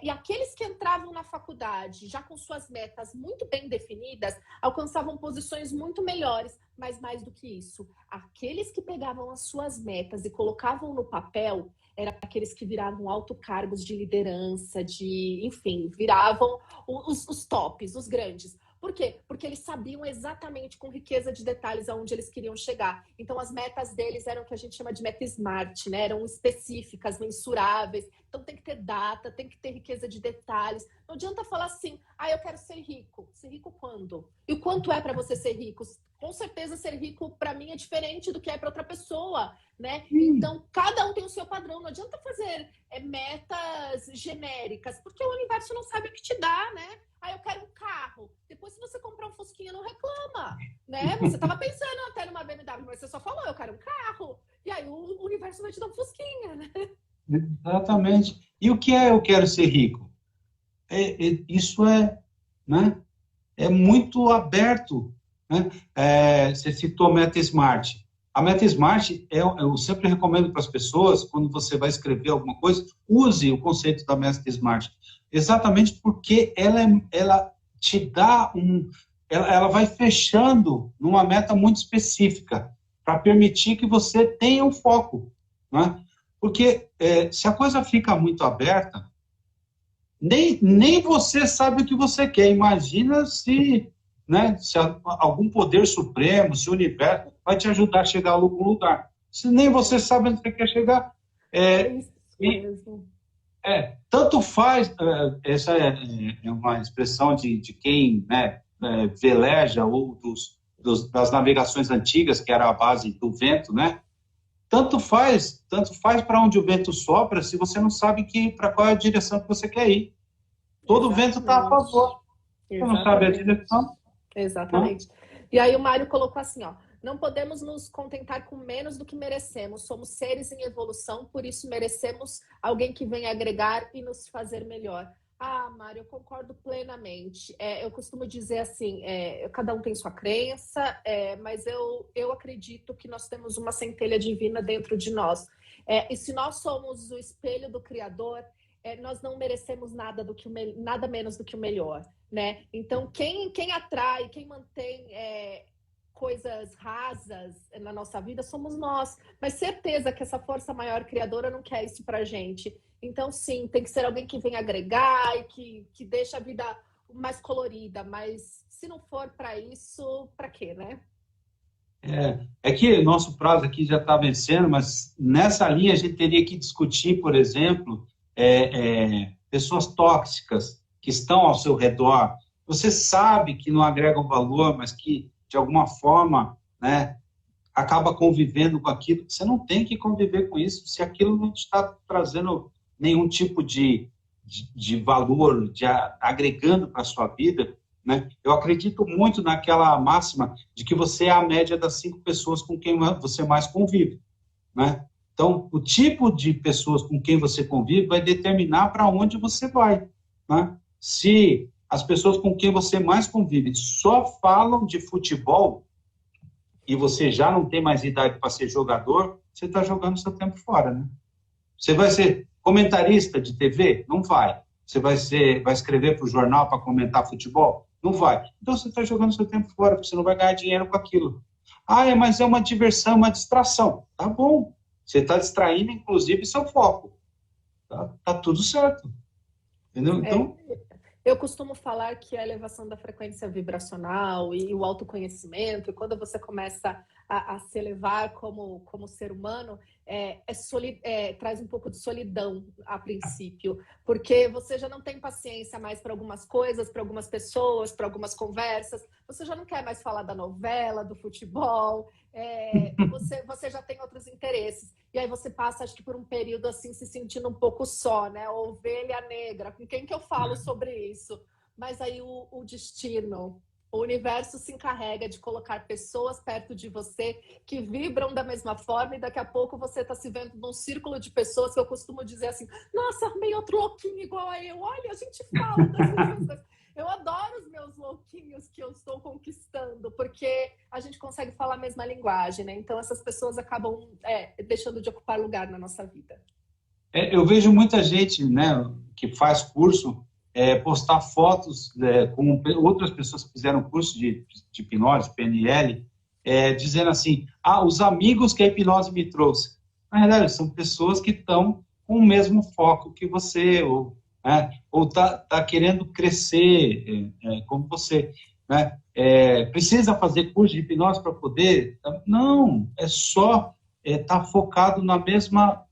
E aqueles que entravam na faculdade já com suas metas muito bem definidas, alcançavam posições muito melhores, mas mais do que isso, aqueles que pegavam as suas metas e colocavam no papel, eram aqueles que viravam altos cargos de liderança, enfim, viravam os tops, os grandes. Por quê? Porque eles sabiam exatamente com riqueza de detalhes aonde eles queriam chegar. Então, as metas deles eram o que a gente chama de meta SMART, né? Eram específicas, mensuráveis. Então, tem que ter data, tem que ter riqueza de detalhes. Não adianta falar assim, eu quero ser rico. Ser rico quando? E o quanto é para você ser rico? Com certeza, ser rico, para mim, é diferente do que é para outra pessoa, né? Então, cada um tem o seu padrão. Não adianta fazer metas genéricas, porque o universo não sabe o que te dá, né? Eu quero um carro. Depois, se você comprar um Fusquinha, não reclama. né? Você estava pensando até numa BMW, mas você só falou, eu quero um carro. E aí o universo vai te dar um fusquinha, né? Exatamente. E o que é eu quero ser rico? Isso é, né? É muito aberto, né? Você citou a Meta Smart. A Meta Smart, eu sempre recomendo para as pessoas, quando você vai escrever alguma coisa, use o conceito da Meta Smart. Exatamente porque ela te dá ela vai fechando numa meta muito específica, para permitir que você tenha um foco, né? Porque se a coisa fica muito aberta, nem você sabe o que você quer. Imagina se, né, se algum poder supremo, se o universo vai te ajudar a chegar a algum lugar. Se nem você sabe onde você quer chegar. É É, isso e, mesmo. tanto faz, essa é uma expressão de quem, né, veleja ou das navegações antigas, que era a base do vento, né? Tanto faz para onde o vento sopra, se você não sabe para qual é a direção que você quer ir. Todo vento está a Exatamente. favor. Você não sabe a Exatamente. direção, né? Exatamente. E aí o Mário colocou assim, ó, não podemos nos contentar com menos do que merecemos. Somos seres em evolução, por isso merecemos alguém que venha agregar e nos fazer melhor. Ah, Mário, eu concordo plenamente. Eu costumo dizer assim, cada um tem sua crença, mas eu acredito que nós temos uma centelha divina dentro de nós. E se nós somos o espelho do Criador, nós não merecemos nada menos do que o melhor, né? Então, quem atrai, quem mantém coisas rasas na nossa vida somos nós. Mas certeza que essa força maior criadora não quer isso pra gente. Então, sim, tem que ser alguém que vem agregar e que deixa a vida mais colorida. Mas se não for para isso, para quê, né? É que nosso prazo aqui já está vencendo, mas nessa linha a gente teria que discutir, por exemplo, pessoas tóxicas que estão ao seu redor. Você sabe que não agregam valor, mas que, de alguma forma, né, acaba convivendo com aquilo. Você não tem que conviver com isso se aquilo não está trazendo nenhum tipo de valor, agregando para a sua vida, né? Eu acredito muito naquela máxima de que você é a média das 5 pessoas com quem você mais convive, né? Então, o tipo de pessoas com quem você convive vai determinar para onde você vai, né? Se as pessoas com quem você mais convive só falam de futebol e você já não tem mais idade para ser jogador, você está jogando seu tempo fora, né? Você vai ser comentarista de TV? Não vai. Você vai escrever para o jornal para comentar futebol? Não vai. Então você está jogando seu tempo fora, porque você não vai ganhar dinheiro com aquilo. Mas é uma diversão, uma distração. Tá bom. Você está distraindo, inclusive, seu foco. Tá tudo certo. Entendeu? Então, eu costumo falar que a elevação da frequência vibracional e o autoconhecimento, e quando você começa a se elevar como ser humano, traz um pouco de solidão a princípio, porque você já não tem paciência mais para algumas coisas, para algumas pessoas, para algumas conversas, você já não quer mais falar da novela, do futebol, você já tem outros interesses. E aí você passa, acho que por um período assim, se sentindo um pouco só, né? Ovelha negra, com quem que eu falo sobre isso? Mas aí o destino, o universo se encarrega de colocar pessoas perto de você que vibram da mesma forma e daqui a pouco você está se vendo num círculo de pessoas que eu costumo dizer assim, nossa, arrumei outro louquinho igual a eu, olha, a gente fala das mesmas coisas. Eu adoro os meus louquinhos que eu estou conquistando, porque a gente consegue falar a mesma linguagem, né? Então essas pessoas acabam deixando de ocupar lugar na nossa vida. eu vejo muita gente, né, que faz curso, postar fotos com outras pessoas que fizeram curso de hipnose, PNL, dizendo assim, os amigos que a hipnose me trouxe. Na verdade, são pessoas que estão com o mesmo foco que você, ou tá querendo crescer como você, né? Precisa fazer curso de hipnose para poder? Não, é só estar focado na mesma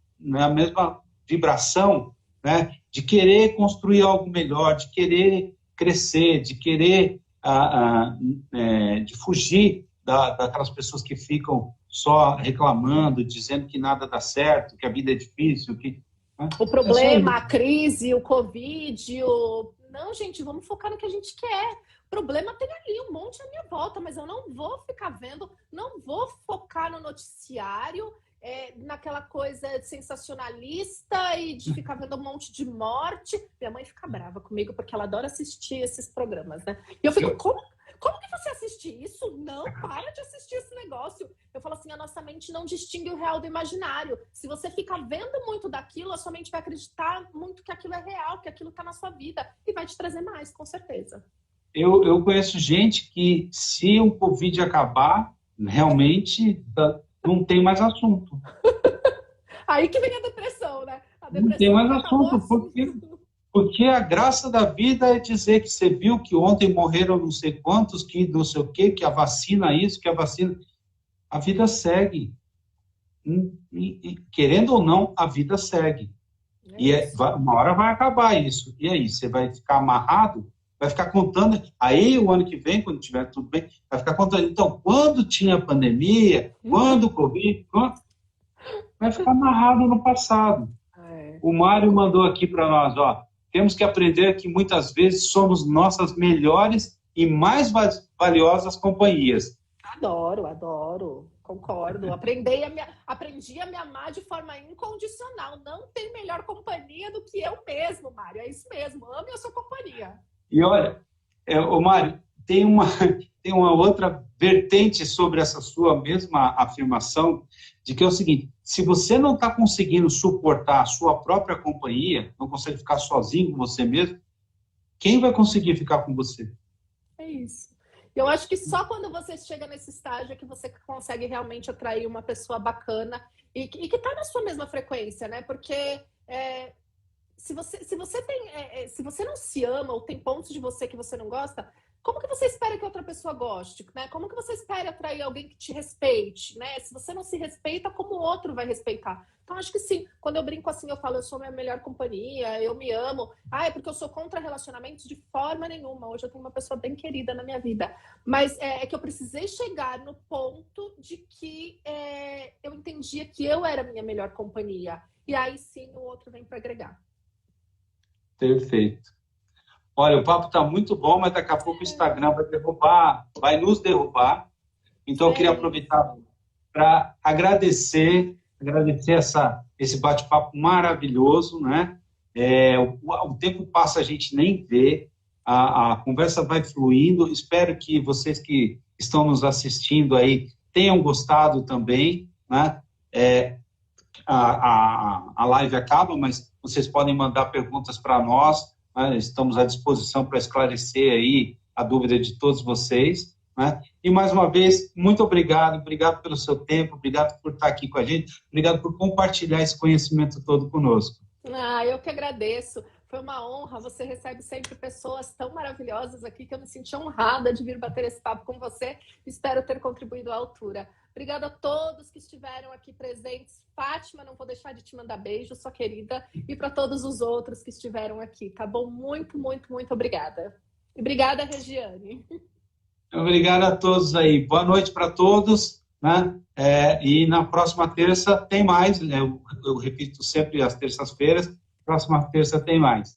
vibração, né? De querer construir algo melhor, de querer crescer, de querer de fugir daquelas pessoas que ficam só reclamando, dizendo que nada dá certo, que a vida é difícil, né? O problema, a crise, o Covid, Não, gente, vamos focar no que a gente quer. Problema tem ali um monte à minha volta, mas eu não vou ficar vendo, não vou focar no noticiário, naquela coisa sensacionalista e de ficar vendo um monte de morte. Minha mãe fica brava comigo porque ela adora assistir esses programas, né? E eu fico, como que você assiste isso? Não, para de assistir esse negócio. Eu falo assim, a nossa mente não distingue o real do imaginário. Se você ficar vendo muito daquilo, a sua mente vai acreditar muito que aquilo é real, que aquilo está na sua vida e vai te trazer mais, com certeza. Eu conheço gente que, se o Covid acabar, realmente não tem mais assunto. Aí que vem a depressão, né? A depressão não tem mais assunto. Porque a graça da vida é dizer que você viu que ontem morreram não sei quantos, que não sei o quê, que a vacina isso, que a vacina... A vida segue. Querendo ou não, a vida segue. Uma hora vai acabar isso. E aí, você vai ficar amarrado? Vai ficar contando, aí o ano que vem, quando tiver tudo bem, vai ficar contando. Então, quando tinha pandemia, quando o Covid, vai ficar amarrado no passado. O Mário mandou aqui para nós, temos que aprender que muitas vezes somos nossas melhores e mais valiosas companhias. Adoro, concordo. Aprendi a me amar de forma incondicional. Não tem melhor companhia do que eu mesmo, Mário. É isso mesmo, ame a sua companhia. E olha, Mário, tem uma outra vertente sobre essa sua mesma afirmação, de que é o seguinte, se você não está conseguindo suportar a sua própria companhia, não consegue ficar sozinho com você mesmo, quem vai conseguir ficar com você? É isso. Eu acho que só quando você chega nesse estágio é que você consegue realmente atrair uma pessoa bacana e que está na sua mesma frequência, né? Porque... Se você não se ama ou tem pontos de você que você não gosta, como que você espera que outra pessoa goste, né? Como que você espera atrair alguém que te respeite, né? Se você não se respeita, como o outro vai respeitar? Então, acho que sim. Quando eu brinco assim, eu falo, eu sou minha melhor companhia, eu me amo. É porque eu sou contra relacionamentos de forma nenhuma. Hoje eu tenho uma pessoa bem querida na minha vida. Mas é que eu precisei chegar no ponto de que eu entendia que eu era a minha melhor companhia. E aí sim, o outro vem para agregar. Perfeito. Olha, o papo está muito bom, mas daqui a pouco o Instagram vai nos derrubar. Então, eu queria aproveitar para agradecer esse bate-papo maravilhoso, né? O tempo passa, a gente nem vê, a conversa vai fluindo. Espero que vocês que estão nos assistindo aí tenham gostado também, né? A live acaba, mas vocês podem mandar perguntas para nós, né? Estamos à disposição para esclarecer aí a dúvida de todos vocês, né? E mais uma vez, muito obrigado pelo seu tempo, obrigado por estar aqui com a gente, obrigado por compartilhar esse conhecimento todo conosco. Eu que agradeço. Foi uma honra, você recebe sempre pessoas tão maravilhosas aqui que eu me senti honrada de vir bater esse papo com você. Espero ter contribuído à altura. Obrigada a todos que estiveram aqui presentes. Fátima, não vou deixar de te mandar beijo, sua querida. E para todos os outros que estiveram aqui, tá bom? Muito, muito, muito obrigada. E obrigada, Regiane. Obrigado a todos aí. Boa noite para todos, né? E na próxima terça tem mais. Eu repito sempre às terças-feiras. Próxima terça tem mais.